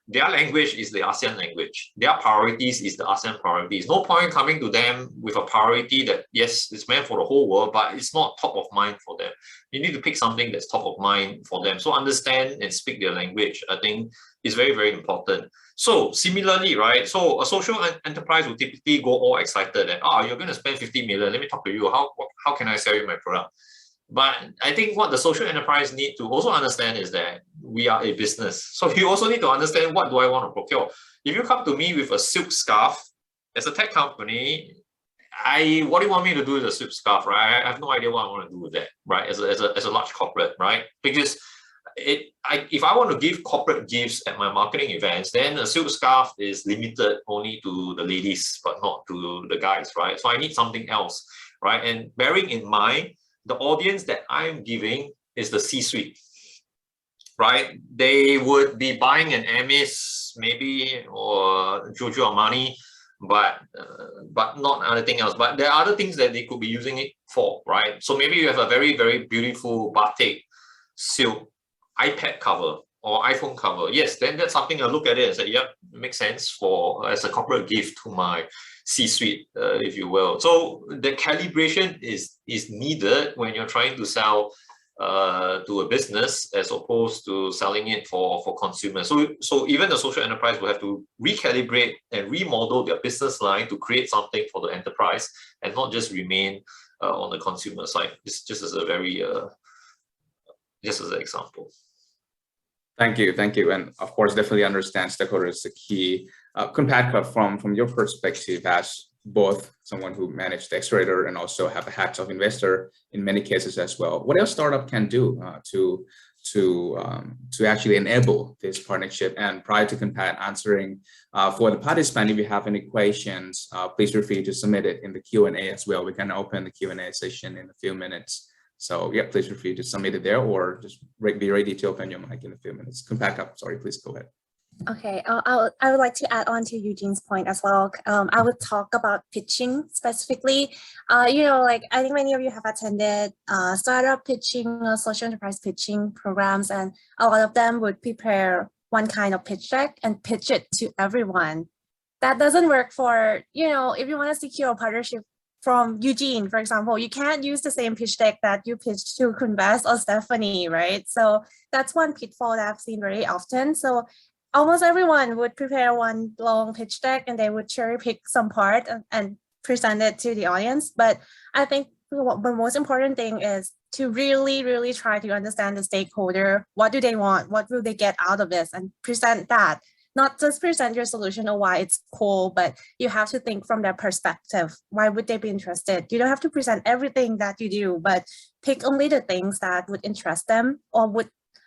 their language is the ASEAN language. Their priorities is the ASEAN priorities. No point coming to them with a priority that, yes, it's meant for the whole world, but it's not top of mind for them. You need to pick something that's top of mind for them. So understand and speak their language, I think, is very, very important. So similarly, right, so a social enterprise will typically go all excited that, you're going to spend 50 million, let me talk to you, how can I sell you my product? But I think what the social enterprise need to also understand is that we are a business. So you also need to understand, what do I want to procure? If you come to me with a silk scarf, as a tech company, what do you want me to do with a silk scarf, right? I have no idea what I want to do with that, right? As a large corporate, right? Because if I want to give corporate gifts at my marketing events, then a silk scarf is limited only to the ladies, but not to the guys, right? So I need something else, right? And bearing in mind, the audience that I'm giving is the C-suite, right? They would be buying an Hermes maybe, or Giorgio Armani, but not anything else. But there are other things that they could be using it for, right? So maybe you have a very, very beautiful batik silk iPad cover or iPhone cover. Yes, then that's something I look at it and say, yep, it makes sense as a corporate gift to my C-suite, if you will. So the calibration is needed when you're trying to sell to a business as opposed to selling it for consumers. So even the social enterprise will have to recalibrate and remodel their business line to create something for the enterprise and not just remain on the consumer side. It's just as a very just as an example. Thank you, and of course, definitely understand stakeholder is the key. Kunpat, from your perspective, as both someone who managed the Accelerator and also have a hat of investor in many cases as well, what else startup can do to actually enable this partnership? And prior to Kunpat answering, for the participant, if you have any questions, please feel free to submit it in the Q&A as well. We can open the Q&A session in a few minutes. So yeah, please feel free to submit it there, or just be ready to open your mic in a few minutes. Come back up. Sorry, please go ahead. Okay, I would like to add on to Eugene's point as well. I would talk about pitching specifically. Like I think many of you have attended startup pitching or social enterprise pitching programs, and a lot of them would prepare one kind of pitch deck and pitch it to everyone. That doesn't work for, if you want to secure a partnership from Eugene, for example, you can't use the same pitch deck that you pitched to Kunvas or Stephanie, right? So that's one pitfall that I've seen very often. So almost everyone would prepare one long pitch deck and they would cherry pick some part and present it to the audience. But I think the most important thing is to really, really try to understand the stakeholder. What do they want? What will they get out of this? And present that. Not just present your solution or why it's cool, but you have to think from their perspective. Why would they be interested? You don't have to present everything that you do, but pick only the things that would interest them or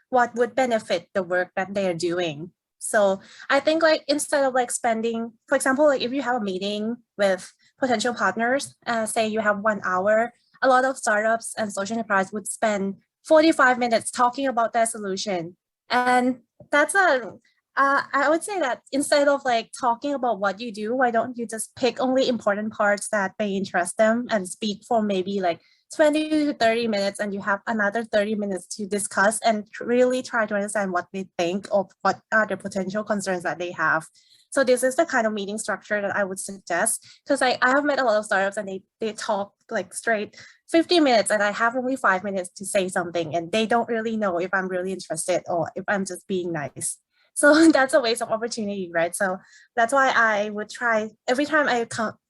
what would benefit the work that they are doing. So I think like instead of like spending, for example, like if you have a meeting with potential partners, say you have 1 hour, a lot of startups and social enterprise would spend 45 minutes talking about their solution. And that's I would say that instead of like talking about what you do, why don't you just pick only important parts that may interest them and speak for maybe like 20 to 30 minutes, and you have another 30 minutes to discuss and really try to understand what they think or what are the potential concerns that they have. So this is the kind of meeting structure that I would suggest, because I have met a lot of startups and they talk like straight 50 minutes and I have only 5 minutes to say something, and they don't really know if I'm really interested or if I'm just being nice. So that's a waste of opportunity, right? So that's why I would try every time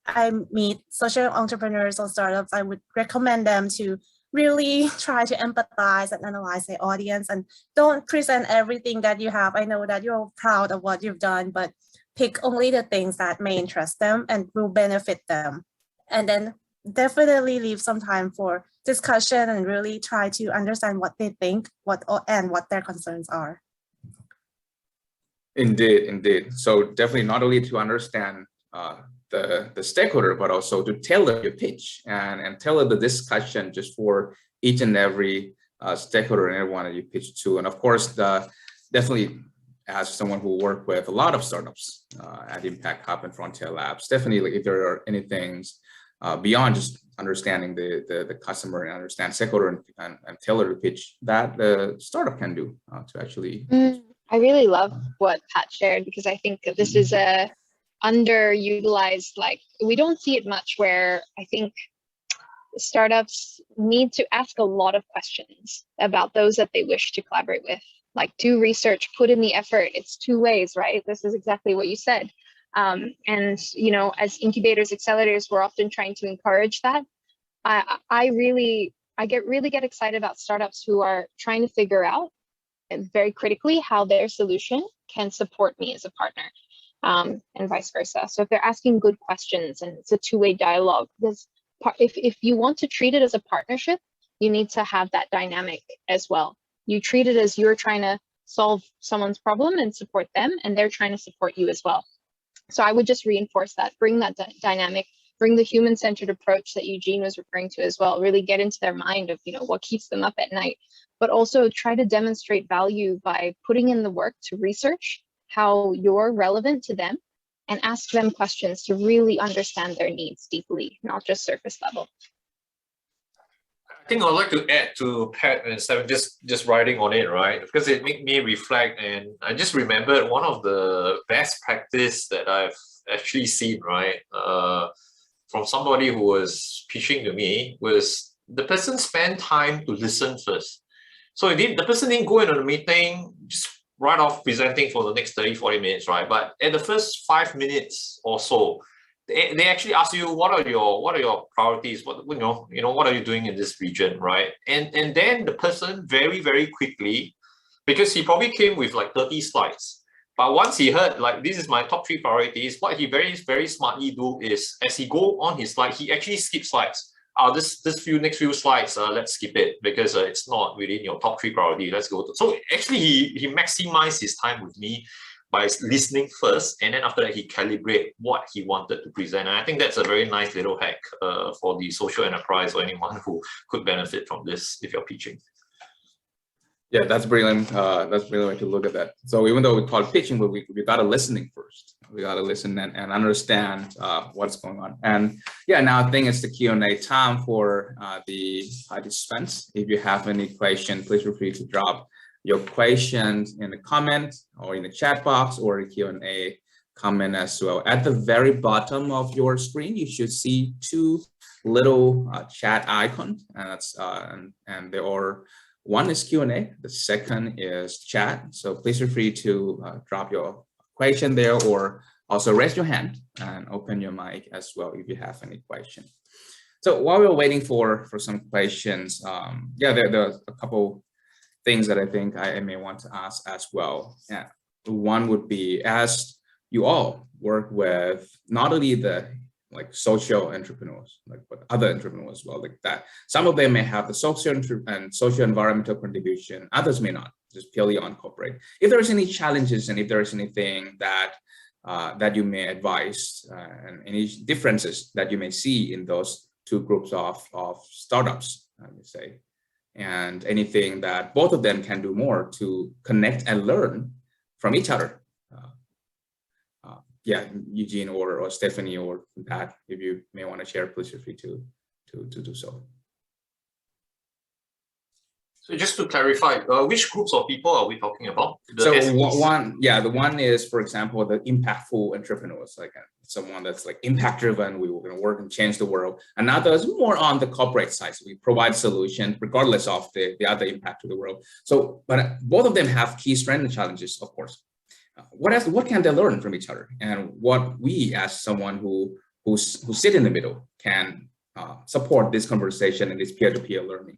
I meet social entrepreneurs or startups, I would recommend them to really try to empathize and analyze their audience, and don't present everything that you have. I know that you're proud of what you've done, but pick only the things that may interest them and will benefit them. And then definitely leave some time for discussion and really try to understand what they think, what their concerns are. Indeed, indeed. So definitely not only to understand the stakeholder, but also to tailor your pitch and tailor the discussion just for each and every stakeholder and everyone that you pitch to. And of course, definitely as someone who worked with a lot of startups at Impact Hub and Frontier Labs, definitely if there are any things beyond just understanding the customer and understand stakeholder and tailor the pitch that the startup can do to actually. I really love what Pat shared, because I think that this is a underutilized, like we don't see it much, where I think startups need to ask a lot of questions about those that they wish to collaborate with. Like, do research, put in the effort. It's two ways, right? This is exactly what you said. And you know, as incubators, accelerators, we're often trying to encourage that. I really get excited about startups who are trying to figure out very critically how their solution can support me as a partner, and vice versa. So if they're asking good questions and it's a two-way dialogue, because if you want to treat it as a partnership, you need to have that dynamic as well. You treat it as you're trying to solve someone's problem and support them, and they're trying to support you as well. So I would just reinforce that, bring that dynamic, bring the human-centered approach that Eugene was referring to as well, really get into their mind of, you know, what keeps them up at night, but also try to demonstrate value by putting in the work to research how you're relevant to them and ask them questions to really understand their needs deeply, not just surface level. I think I'd like to add to Pat and Seven, just writing on it, right? Because it made me reflect, and I just remembered one of the best practice that I've actually seen, right? From somebody who was pitching to me, was the person spent time to listen first. So the person didn't go into the meeting just right off presenting for the next 30, 40 minutes, right? But at the first 5 minutes or so, they actually ask you, what are your priorities? What what are you doing in this region, right? And then the person very, very quickly, because he probably came with like 30 slides, but once he heard like, this is my top 3 priorities, what he very, very smartly do is, as he go on his slide, he actually skips slides. This next few slides, let's skip it because it's not within your top 3 priority. Let's go. So actually, he maximized his time with me by listening first, and then after that he calibrate what he wanted to present. And I think that's a very nice little hack for the social enterprise or anyone who could benefit from this if you're pitching. Yeah, that's brilliant. That's brilliant to look at that. So even though we call it pitching, but we got to listening first. We got to listen and understand what's going on. And yeah, now I think it's the Q&A time for the participants. If you have any question, please feel free to drop your questions in the comment or in the chat box or the Q&A comment as well. At the very bottom of your screen, you should see 2 little chat icons, and that's and there are. One is Q&A, the second is chat. So please feel free to drop your question there, or also raise your hand and open your mic as well if you have any question. So while we're waiting for some questions, yeah, there are a couple things that I think I may want to ask as well. Yeah. One would be, as you all work with not only the social entrepreneurs, but other entrepreneurs as well, like that. Some of them may have the social and social environmental contribution, others may not, just purely on corporate. If there's any challenges and if there's anything that that you may advise and any differences that you may see in those 2 groups of startups, I would say, and anything that both of them can do more to connect and learn from each other yeah, Eugene or Stephanie or Pat, if you may want to share, please feel free to do so. So just to clarify, which groups of people are we talking about? The So SEs? the one is, for example, the impactful entrepreneurs, like someone that's like impact driven. We were going to work and change the world. Another is more on the corporate side. So we provide solutions regardless of the other impact to the world. So, but both of them have key strengths and challenges, of course. What can they learn from each other, and what we, as someone who sit in the middle, can support this conversation and this peer-to-peer learning.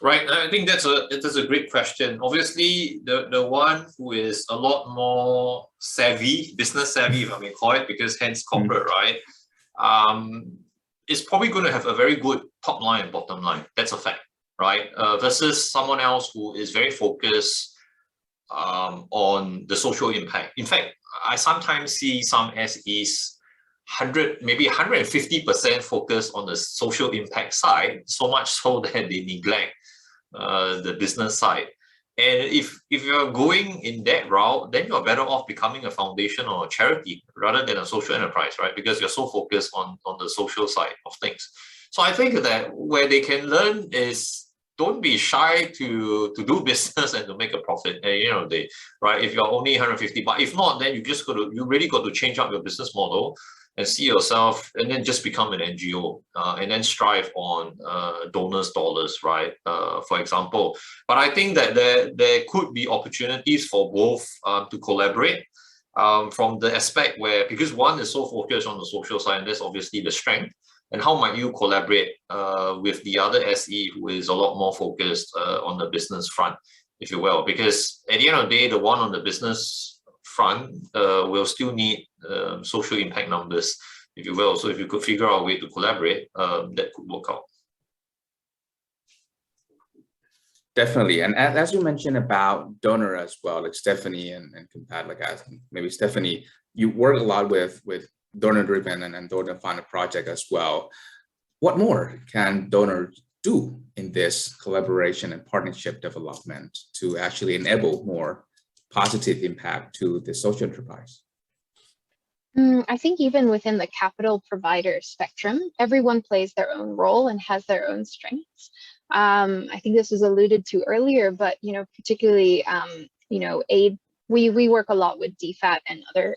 Right, I think that's a great question. Obviously, the one who is a lot more savvy, business savvy, if I may call it, because hence corporate, right? Is probably going to have a very good top line and bottom line. That's a fact, right? Versus someone else who is very focused on the social impact. In fact, I sometimes see some SEs 150% focused on the social impact side, so much so that they neglect the business side. And if you're going in that route, then you're better off becoming a foundation or a charity rather than a social enterprise, right? Because you're so focused on the social side of things. So I think that where they can learn is, don't be shy to do business and to make a profit. And right? If you're only 150, but if not, then you really got to change up your business model and see yourself, and then just become an NGO, and then strive on donors' dollars, right? For example. But I think that there could be opportunities for both to collaborate from the aspect where, because one is so focused on the social side, and that's obviously the strength. And how might you collaborate with the other SE who is a lot more focused on the business front, if you will? Because at the end of the day, the one on the business front will still need social impact numbers, if you will. So if you could figure out a way to collaborate, that could work out. Definitely. And as you mentioned about donor as well, like Stephanie and Pat, like maybe Stephanie, you work a lot with donor-driven and donor-funded project as well. What more can donors do in this collaboration and partnership development to actually enable more positive impact to the social enterprise? I think even within the capital provider spectrum, everyone plays their own role and has their own strengths. I think this was alluded to earlier, but particularly aid. We work a lot with DFAT and other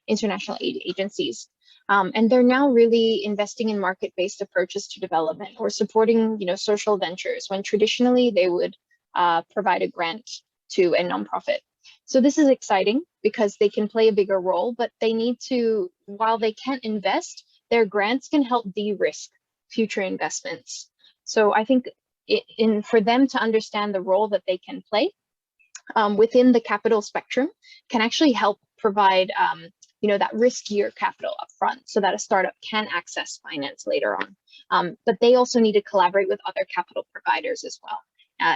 international aid agencies, and they're now really investing in market-based approaches to development or supporting social ventures when traditionally they would provide a grant to a nonprofit. So this is exciting because they can play a bigger role, but they need to, while they can't invest, their grants can help de-risk future investments. So I think for them to understand the role that they can play within the capital spectrum can actually help provide that riskier capital upfront so that a startup can access finance later on. But they also need to collaborate with other capital providers as well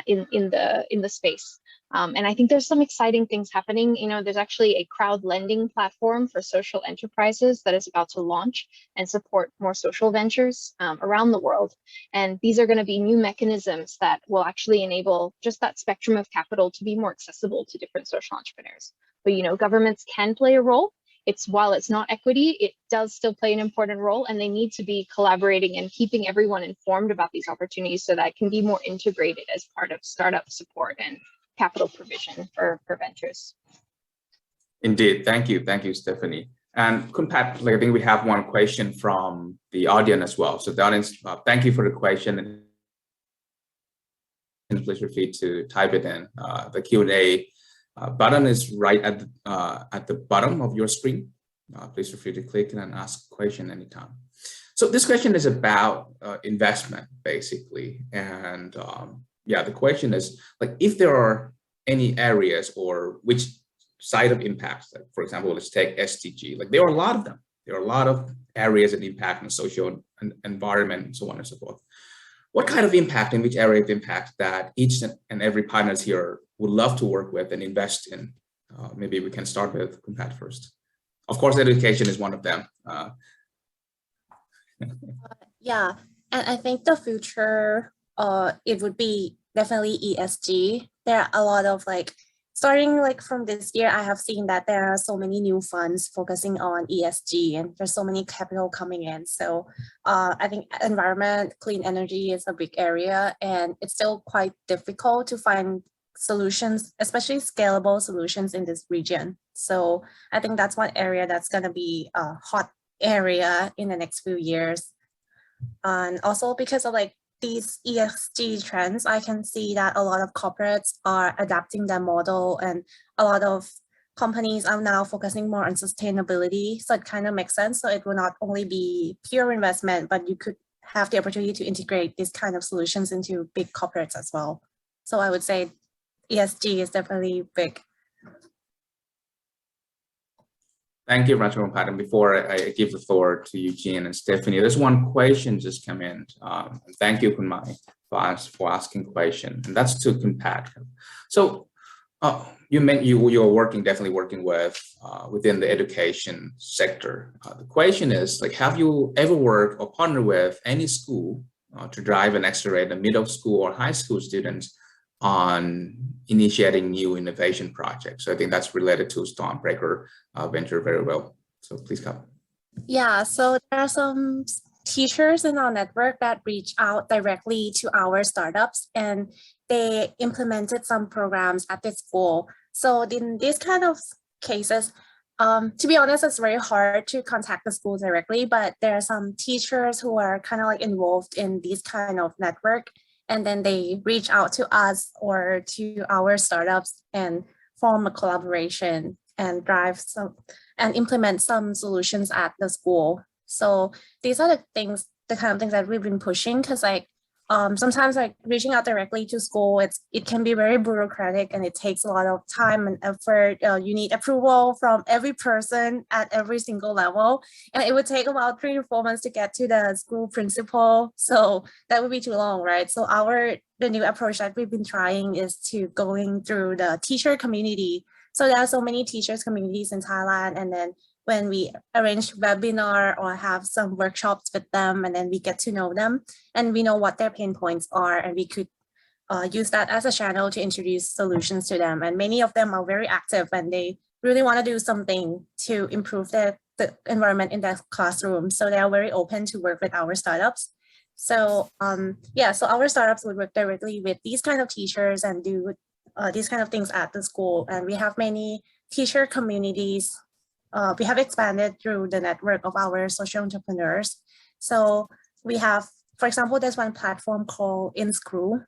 in the space. And I think there's some exciting things happening. There's actually a crowd lending platform for social enterprises that is about to launch and support more social ventures around the world. And these are going to be new mechanisms that will actually enable just that spectrum of capital to be more accessible to different social entrepreneurs. But governments can play a role. While it's not equity, it does still play an important role, and they need to be collaborating and keeping everyone informed about these opportunities so that it can be more integrated as part of startup support and capital provision for ventures. Indeed. Thank you, Stephanie. And Pat, I think we have one question from the audience as well. So the audience, thank you for the question. And please feel free to type it in. The Q&A button is right at the bottom of your screen. Please feel free to click and ask a question anytime. So this question is about investment, basically. And the question is, like, if there are any areas or which side of impacts, like, for example, let's take SDG, like there are a lot of them. There are a lot of areas of impact in social environment and so on and so forth. What kind of impact, in which area of impact that each and every partners here would love to work with and invest in? Maybe we can start with Pat first. Of course, education is one of them. Yeah, and I think the future, it would be definitely ESG. There are a lot of starting like from this year, I have seen that there are so many new funds focusing on ESG, and there's so many capital coming in. So I think environment, clean energy is a big area, and it's still quite difficult to find solutions, especially scalable solutions in this region. So I think that's one area that's going to be a hot area in the next few years. And also because of like these ESG trends, I can see that a lot of corporates are adapting their model, and a lot of companies are now focusing more on sustainability. So it kind of makes sense. So it will not only be pure investment, but you could have the opportunity to integrate these kind of solutions into big corporates as well. So I would say ESG is definitely big. Thank you, Rachel. Before I give the floor to Eugene and Stephanie, there's one question just come in. Thank you, Kunmai, for asking question, and that's to Kunpat. So you meant you're definitely working with within the education sector. The question is, like, have you ever worked or partnered with any school to drive and accelerate the middle school or high school students on initiating new innovation projects? So I think that's related to Stormbreaker venture very well. So please come. Yeah, so there are some teachers in our network that reach out directly to our startups, and they implemented some programs at the school. So in these kind of cases, to be honest, it's very hard to contact the school directly, but there are some teachers who are kind of like involved in these kind of network, and then they reach out to us or to our startups and form a collaboration and drive some and implement some solutions at the school. So these are the kind of things that we've been pushing, because like sometimes like reaching out directly to school, it can be very bureaucratic and it takes a lot of time and effort. You need approval from every person at every single level, and it would take about 3 to 4 months to get to the school principal. So that would be too long, right? So the new approach that we've been trying is to going through the teacher community. So there are so many teachers communities in Thailand, and then when we arrange webinar or have some workshops with them, and then we get to know them and we know what their pain points are, and we could use that as a channel to introduce solutions to them. And many of them are very active and they really want to do something to improve the environment in their classroom. So they are very open to work with our startups. So yeah, so our startups would work directly with these kind of teachers and do these kind of things at the school. And we have many teacher communities. We have expanded through the network of our social entrepreneurs. So we have, for example, there's one platform called InScrew.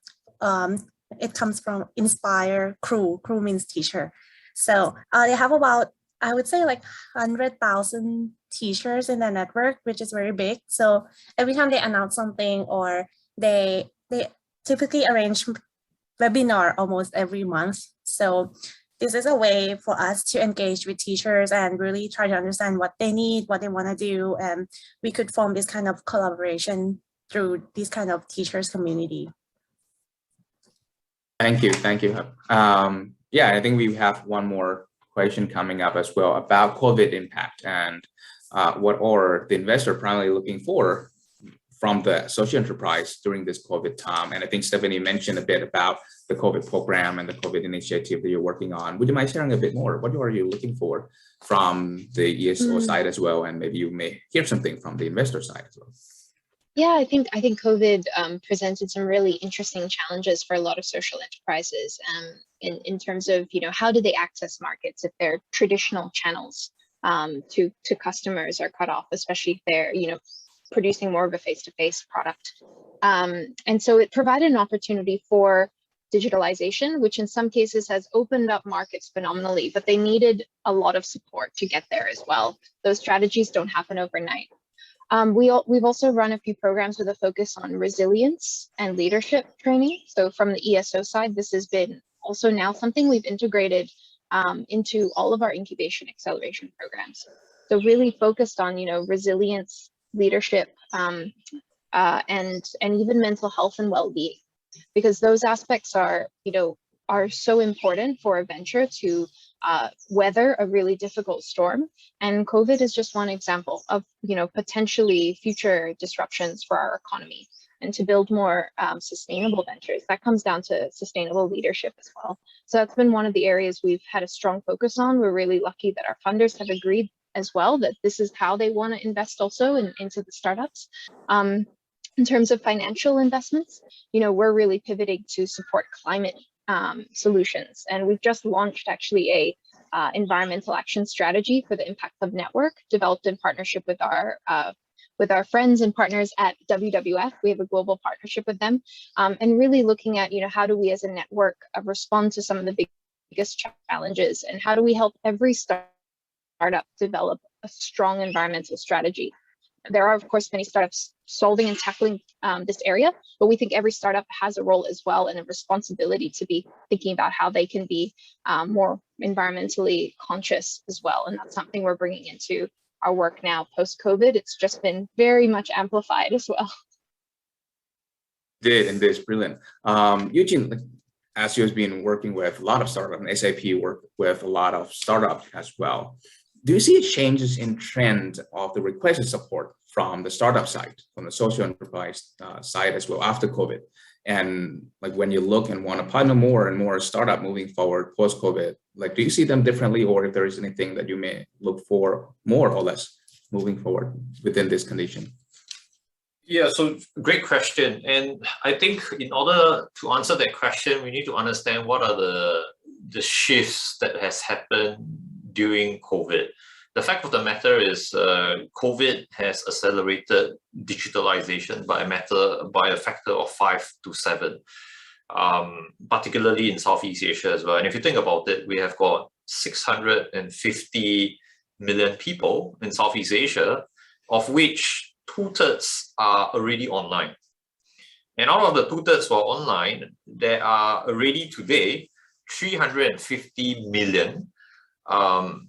It comes from Inspire Crew. Crew means teacher. So they have about, I would say like 100,000 teachers in the network, which is very big. So every time they announce something, or they typically arrange webinar almost every month. So this is a way for us to engage with teachers and really try to understand what they need, what they want to do, and we could form this kind of collaboration through this kind of teachers community. Thank you. Yeah, I think we have one more question coming up as well about COVID impact and what are the investor primarily looking for from the social enterprise during this COVID time. And I think Stephanie mentioned a bit about the COVID program and the COVID initiative that you're working on. Would you mind sharing a bit more? What are you looking for from the ESO side as well? And maybe you may hear something from the investor side as well. Yeah, I think COVID presented some really interesting challenges for a lot of social enterprises in terms of, how do they access markets if their traditional channels to customers are cut off, especially if they're, producing more of a face-to-face product. And so it provided an opportunity for digitalization, which in some cases has opened up markets phenomenally, but they needed a lot of support to get there as well. Those strategies don't happen overnight. We've also run a few programs with a focus on resilience and leadership training. So from the ESO side, this has been also now something we've integrated into all of our incubation acceleration programs. So really focused on, resilience, leadership, and even mental health and well-being, because those aspects are so important for a venture to weather a really difficult storm. And COVID is just one example of, potentially future disruptions for our economy. and to build more sustainable ventures. That comes down to sustainable leadership as well. So that's been one of the areas we've had a strong focus on. We're really lucky that our funders have agreed as well that this is how they want to invest also into the startups. In terms of financial investments, we're really pivoting to support climate solutions. And we've just launched actually a environmental action strategy for the Impact Hub network, developed in partnership with our friends and partners at WWF. We have a global partnership with them, and really looking at, how do we as a network respond to some of the biggest challenges, and how do we help every startup develop a strong environmental strategy. There are, of course, many startups solving and tackling this area, but we think every startup has a role as well and a responsibility to be thinking about how they can be more environmentally conscious as well. And that's something we're bringing into our work now post-COVID. It's just been very much amplified as well. And this brilliant. Eugene, as you've been working with a lot of startups, and SAP work with a lot of startups as well, do you see changes in trend of the requested support from the startup side, from the social enterprise side as well after COVID? And like when you look and want to partner more and more startup moving forward post-COVID, like do you see them differently, or if there is anything that you may look for more or less moving forward within this condition? Yeah, so great question. And I think in order to answer that question, we need to understand what are the shifts that has happened during COVID. The fact of the matter is COVID has accelerated digitalization by a factor of 5 to 7, particularly in Southeast Asia as well. And if you think about it, we have got 650 million people in Southeast Asia, of which 2/3 are already online. And out of the 2/3 who are online, there are already today 350 million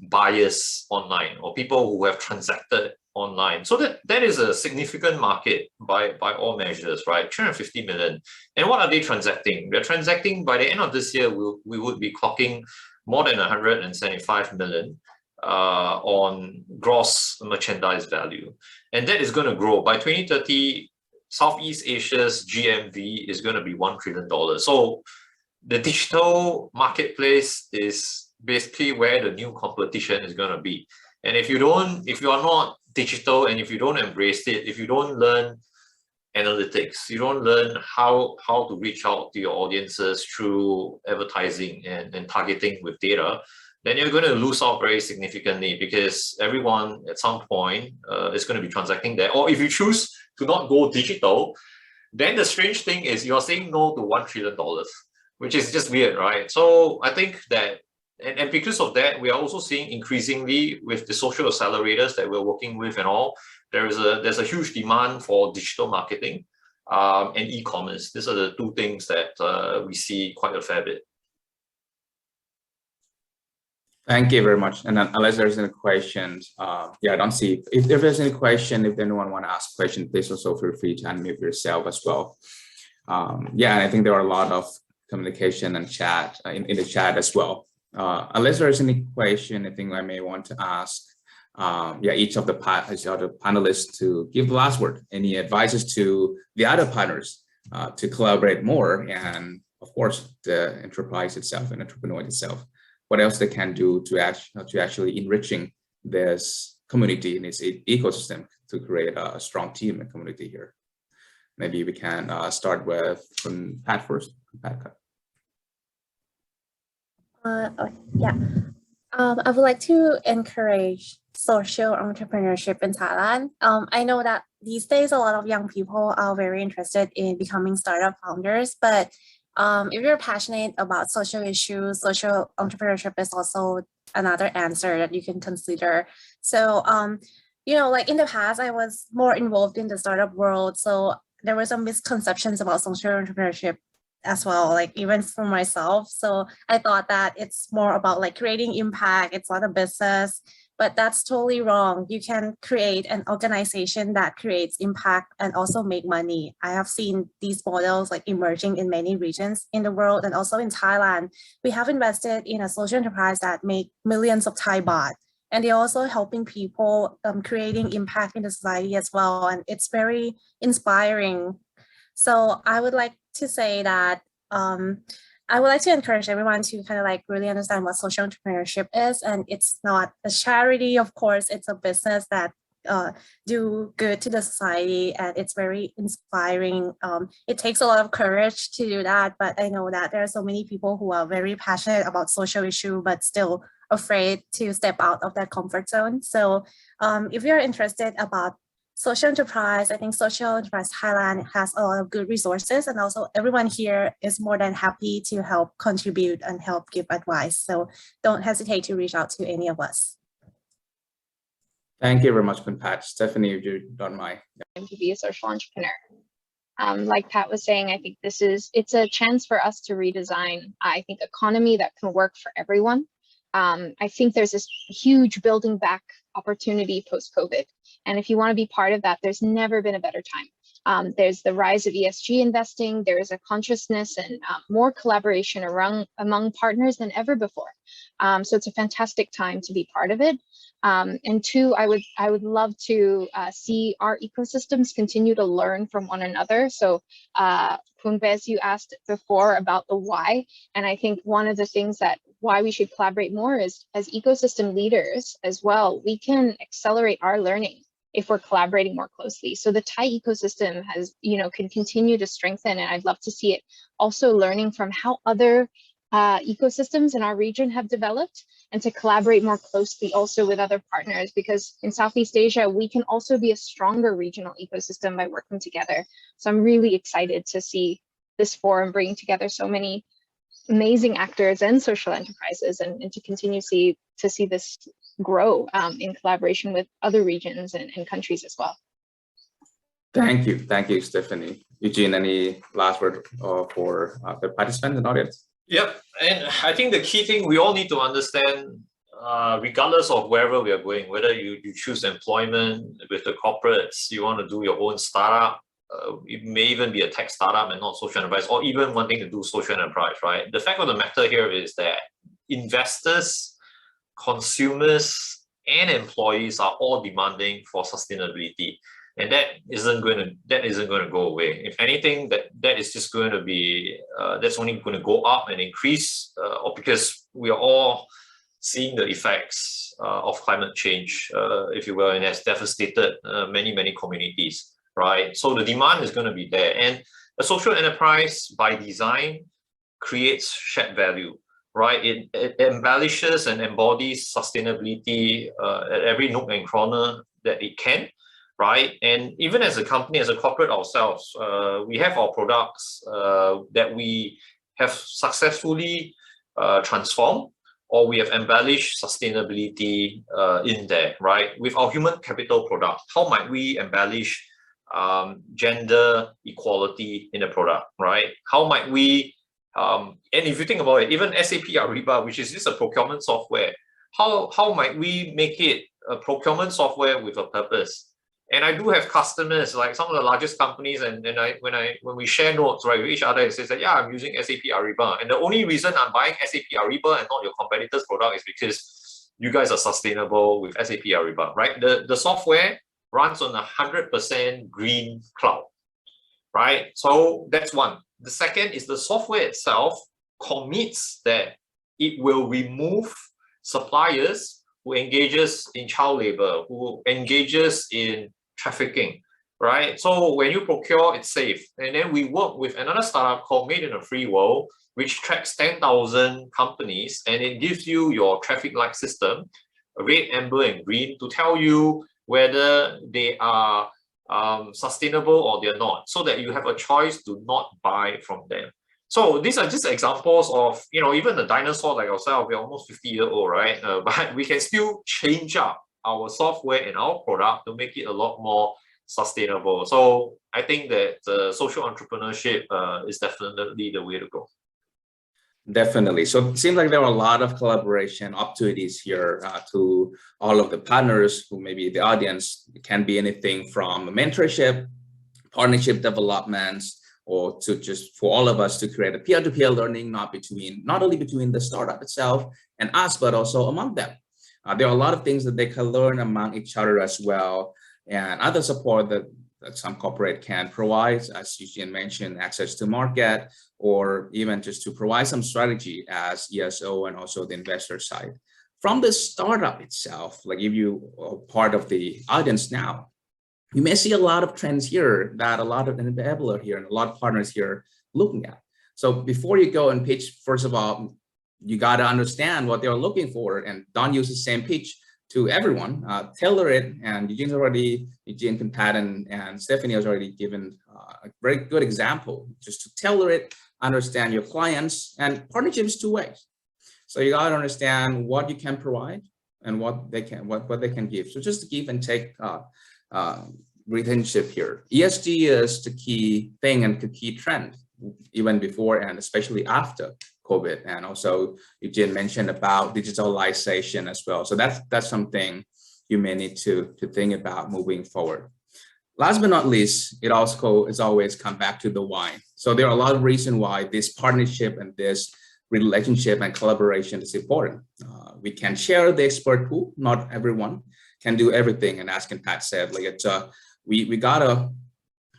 buyers online, or people who have transacted online. So that is a significant market by all measures, right? 350 million. And what are they transacting? They're transacting, by the end of this year, we would be clocking more than 175 million on gross merchandise value. And that is going to grow. By 2030, Southeast Asia's GMV is going to be $1 trillion. So the digital marketplace is basically where the new competition is going to be. And if you are not digital, and if you don't embrace it, if you don't learn analytics, you don't learn how to reach out to your audiences through advertising and targeting with data, then you're going to lose out very significantly, because everyone at some point is going to be transacting there. Or if you choose to not go digital, then the strange thing is you're saying no to $1 trillion, which is just weird, right? So I think that, and because of that, we are also seeing increasingly with the social accelerators that we're working with and all, there's a huge demand for digital marketing and e-commerce. These are the two things that we see quite a fair bit. Thank you very much. And then, unless there's any questions, I don't see. If there's any question, if anyone want to ask a question, please also feel free to unmute yourself as well. And I think there are a lot of communication and chat in the chat as well. Unless there's any question, I think I may want to ask each of the panelists to give the last word. Any advices to the other partners to collaborate more, and of course the enterprise itself and entrepreneur itself. What else they can do to actually enriching this community in its ecosystem to create a strong team and community here. Maybe we can start with Pat first. Pat. I would like to encourage social entrepreneurship in Thailand. I know that these days a lot of young people are very interested in becoming startup founders, but if you're passionate about social issues, social entrepreneurship is also another answer that you can consider. So, like in the past, I was more involved in the startup world, so there were some misconceptions about social entrepreneurship as well, like even for myself. So I thought that it's more about like creating impact, it's not a business, but that's totally wrong. You can create an organization that creates impact and also make money. I have seen these models like emerging in many regions in the world, and also in Thailand. We have invested in a social enterprise that make millions of Thai baht, and they're also helping people creating impact in the society as well. And it's very inspiring So I would like to say that I would like to encourage everyone to kind of like really understand what social entrepreneurship is. And it's not a charity, of course, it's a business that do good to the society, and it's very inspiring. It takes a lot of courage to do that, but I know that there are so many people who are very passionate about social issue, but still afraid to step out of their comfort zone. So if you're interested about social enterprise, I think Social Enterprise Thailand has a lot of good resources, and also everyone here is more than happy to help contribute and help give advice. So don't hesitate to reach out to any of us. Thank you very much, Pat. Stephanie, if you don't mind. To be a social entrepreneur. Like Pat was saying, I think it's a chance for us to redesign, I think, economy that can work for everyone. I think there's this huge building back opportunity post-COVID. And if you want to be part of that, there's never been a better time. There's the rise of ESG investing. There is a consciousness and more collaboration among partners than ever before. So it's a fantastic time to be part of it. And two, I would love to see our ecosystems continue to learn from one another. So Pungbez, you asked before about the why, and I think one of the things that why we should collaborate more is, as ecosystem leaders as well, we can accelerate our learning if we're collaborating more closely. So the Thai ecosystem has, can continue to strengthen, and I'd love to see it also learning from how other ecosystems in our region have developed, and to collaborate more closely also with other partners, because in Southeast Asia, we can also be a stronger regional ecosystem by working together. So I'm really excited to see this forum bringing together so many amazing actors and social enterprises, and to continue to see this grow in collaboration with other regions and countries as well. Thank you, Stephanie. Eugene, any last word for the participants and audience? Yep, and I think the key thing we all need to understand, regardless of wherever we are going, whether you choose employment with the corporates, you want to do your own startup, it may even be a tech startup and not social enterprise, or even wanting to do social enterprise, right? The fact of the matter here is that investors, consumers, and employees are all demanding for sustainability. And that isn't going to go away. If anything, that is just going to be that's only going to go up and increase, or because we are all seeing the effects of climate change, if you will, and has devastated many communities, right? So the demand is going to be there, and a social enterprise by design creates shared value, right? It embellishes and embodies sustainability at every nook and corner that it can. Right, and even as a company, as a corporate ourselves, we have our products that we have successfully transformed, or we have embellished sustainability in there, right? With our human capital product, how might we embellish gender equality in a product, right? How might we, and if you think about it, even SAP Ariba, which is just a procurement software, how might we make it a procurement software with a purpose? And I do have customers, like some of the largest companies, and when we share notes, right, with each other, it says that, yeah, I'm using SAP Ariba. And the only reason I'm buying SAP Ariba and not your competitor's product is because you guys are sustainable with SAP Ariba, right? The software runs on 100% green cloud, right? So that's one. The second is the software itself commits that it will remove suppliers who engages in child labor, who engages in trafficking, right? So when you procure, it's safe. And then we work with another startup called Made in a Free World, which tracks 10,000 companies, and it gives you your traffic light system, red, amber, and green, to tell you whether they are sustainable or they're not, so that you have a choice to not buy from them. So these are just examples of, even the dinosaur like ourselves, we're almost 50 years old, right? But we can still change up our software and our product to make it a lot more sustainable. So I think that social entrepreneurship is definitely the way to go. Definitely. So it seems like there are a lot of collaboration opportunities here to all of the partners who maybe the audience. It can be anything from mentorship, partnership developments, or to just for all of us to create a peer-to-peer learning, not only between the startup itself and us, but also among them. There are a lot of things that they can learn among each other as well, and other support that that some corporate can provide, as Eugene mentioned, access to market, or even just to provide some strategy as ESO and also the investor side. From the startup itself, like if you are part of the audience now, you may see a lot of trends here that a lot of enabler here and a lot of partners here looking at. So before you go and pitch, first of all, you got to understand what they're looking for and don't use the same pitch to everyone. Tailor it, and Eugene Pat and Stephanie has already given a very good example, just to tailor it, understand your clients, and partnerships two ways. So you got to understand what you can provide and what they can give. So just to give and take relationship here. ESG is the key thing and the key trend, even before and especially after COVID. And also Eugene mentioned about digitalization as well. So that's something you may need to think about moving forward. Last but not least, it also is always come back to the why. So there are a lot of reasons why this partnership and this relationship and collaboration is important. We can share the expert pool. Not everyone can do everything. And as Pat said, like we gotta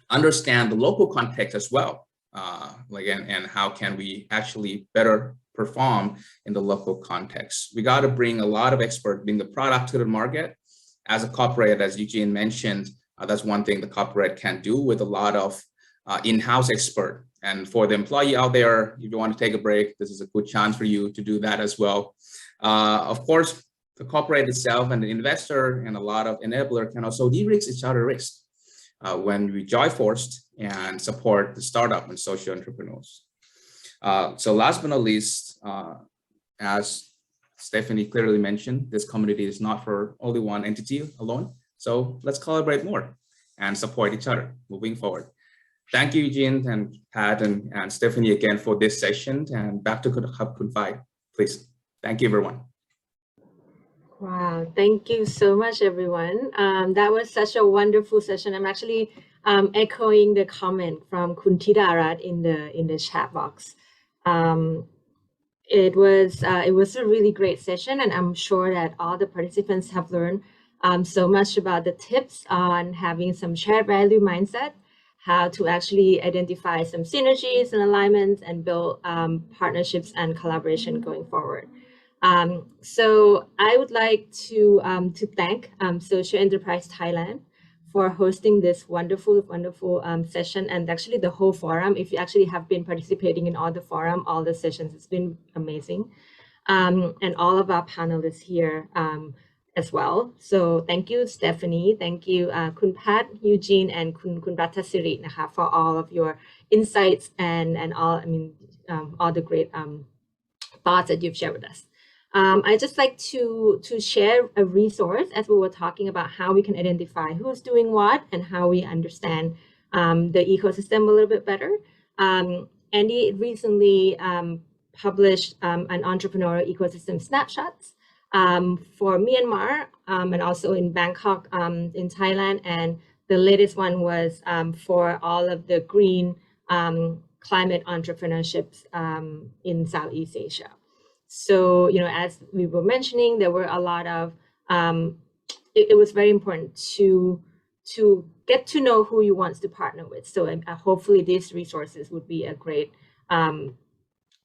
understand the local context as well. And how can we actually better perform in the local context? We got to bring a lot of experts, bring the product to the market. As a corporate, as Eugene mentioned, that's one thing the corporate can do with a lot of in-house expert. And for the employee out there, if you want to take a break, this is a good chance for you to do that as well. Of course, the corporate itself and the investor and a lot of enabler can also de-risk each other risk. When we join forced and support the startup and social entrepreneurs. So last but not least, as Stephanie clearly mentioned, this community is not for only one entity alone. So let's collaborate more and support each other moving forward. Thank you, Eugene and Pat and Stephanie again for this session, and back to Hub Confide, please. Thank you, everyone. Wow, thank you so much, everyone. That was such a wonderful session. I'm actually echoing the comment from Kuntidarat in the chat box. It was a really great session, and I'm sure that all the participants have learned so much about the tips on having some shared value mindset, how to actually identify some synergies and alignments, and build partnerships and collaboration going forward. So I would like to thank Social Enterprise Thailand for hosting this wonderful session, and actually the whole forum. If you actually have been participating in all the forum, all the sessions, it's been amazing. And all of our panelists here as well. So thank you, Stephanie. Thank you, Kun Pat, Eugene, and Kun Rattasiri for all of your insights and all all the great thoughts that you've shared with us. I'd just like to share a resource as we were talking about how we can identify who's doing what and how we understand the ecosystem a little bit better. Andy recently published an entrepreneurial ecosystem snapshots for Myanmar and also in Bangkok in Thailand. And the latest one was for all of the green climate entrepreneurships in Southeast Asia. So, as we were mentioning, there were a lot of, it was very important to get to know who you want to partner with. So hopefully these resources would be a great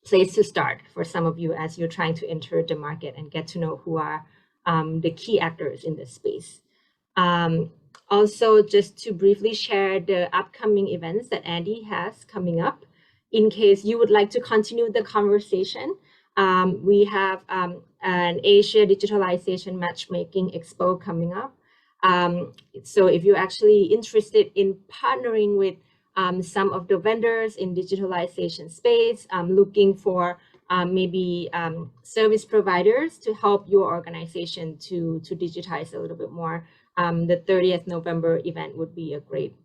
place to start for some of you as you're trying to enter the market and get to know who are the key actors in this space. Also, just to briefly share the upcoming events that Andy has coming up, in case you would like to continue the conversation. We have an Asia Digitalization Matchmaking Expo coming up. So if you're actually interested in partnering with some of the vendors in digitalization space, looking for maybe service providers to help your organization to digitize a little bit more, the 30th November event would be a great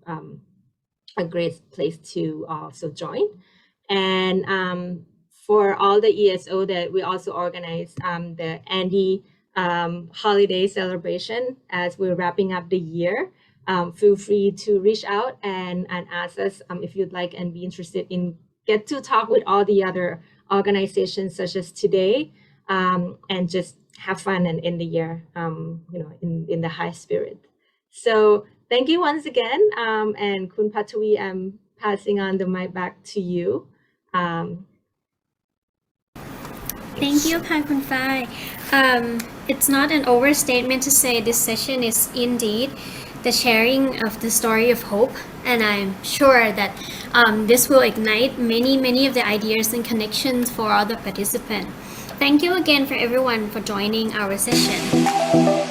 place to also join. And for all the ESO that we also organized the Andy holiday celebration as we're wrapping up the year. Feel free to reach out and ask us if you'd like and be interested in get to talk with all the other organizations such as today and just have fun and end the year in the high spirit. So thank you once again. And Kun Patwi, I'm passing on the mic back to you. Thank you, Pai Kun Phai. It's not an overstatement to say this session is indeed the sharing of the story of hope, and I'm sure that this will ignite many of the ideas and connections for other participants. Thank you again for everyone for joining our session.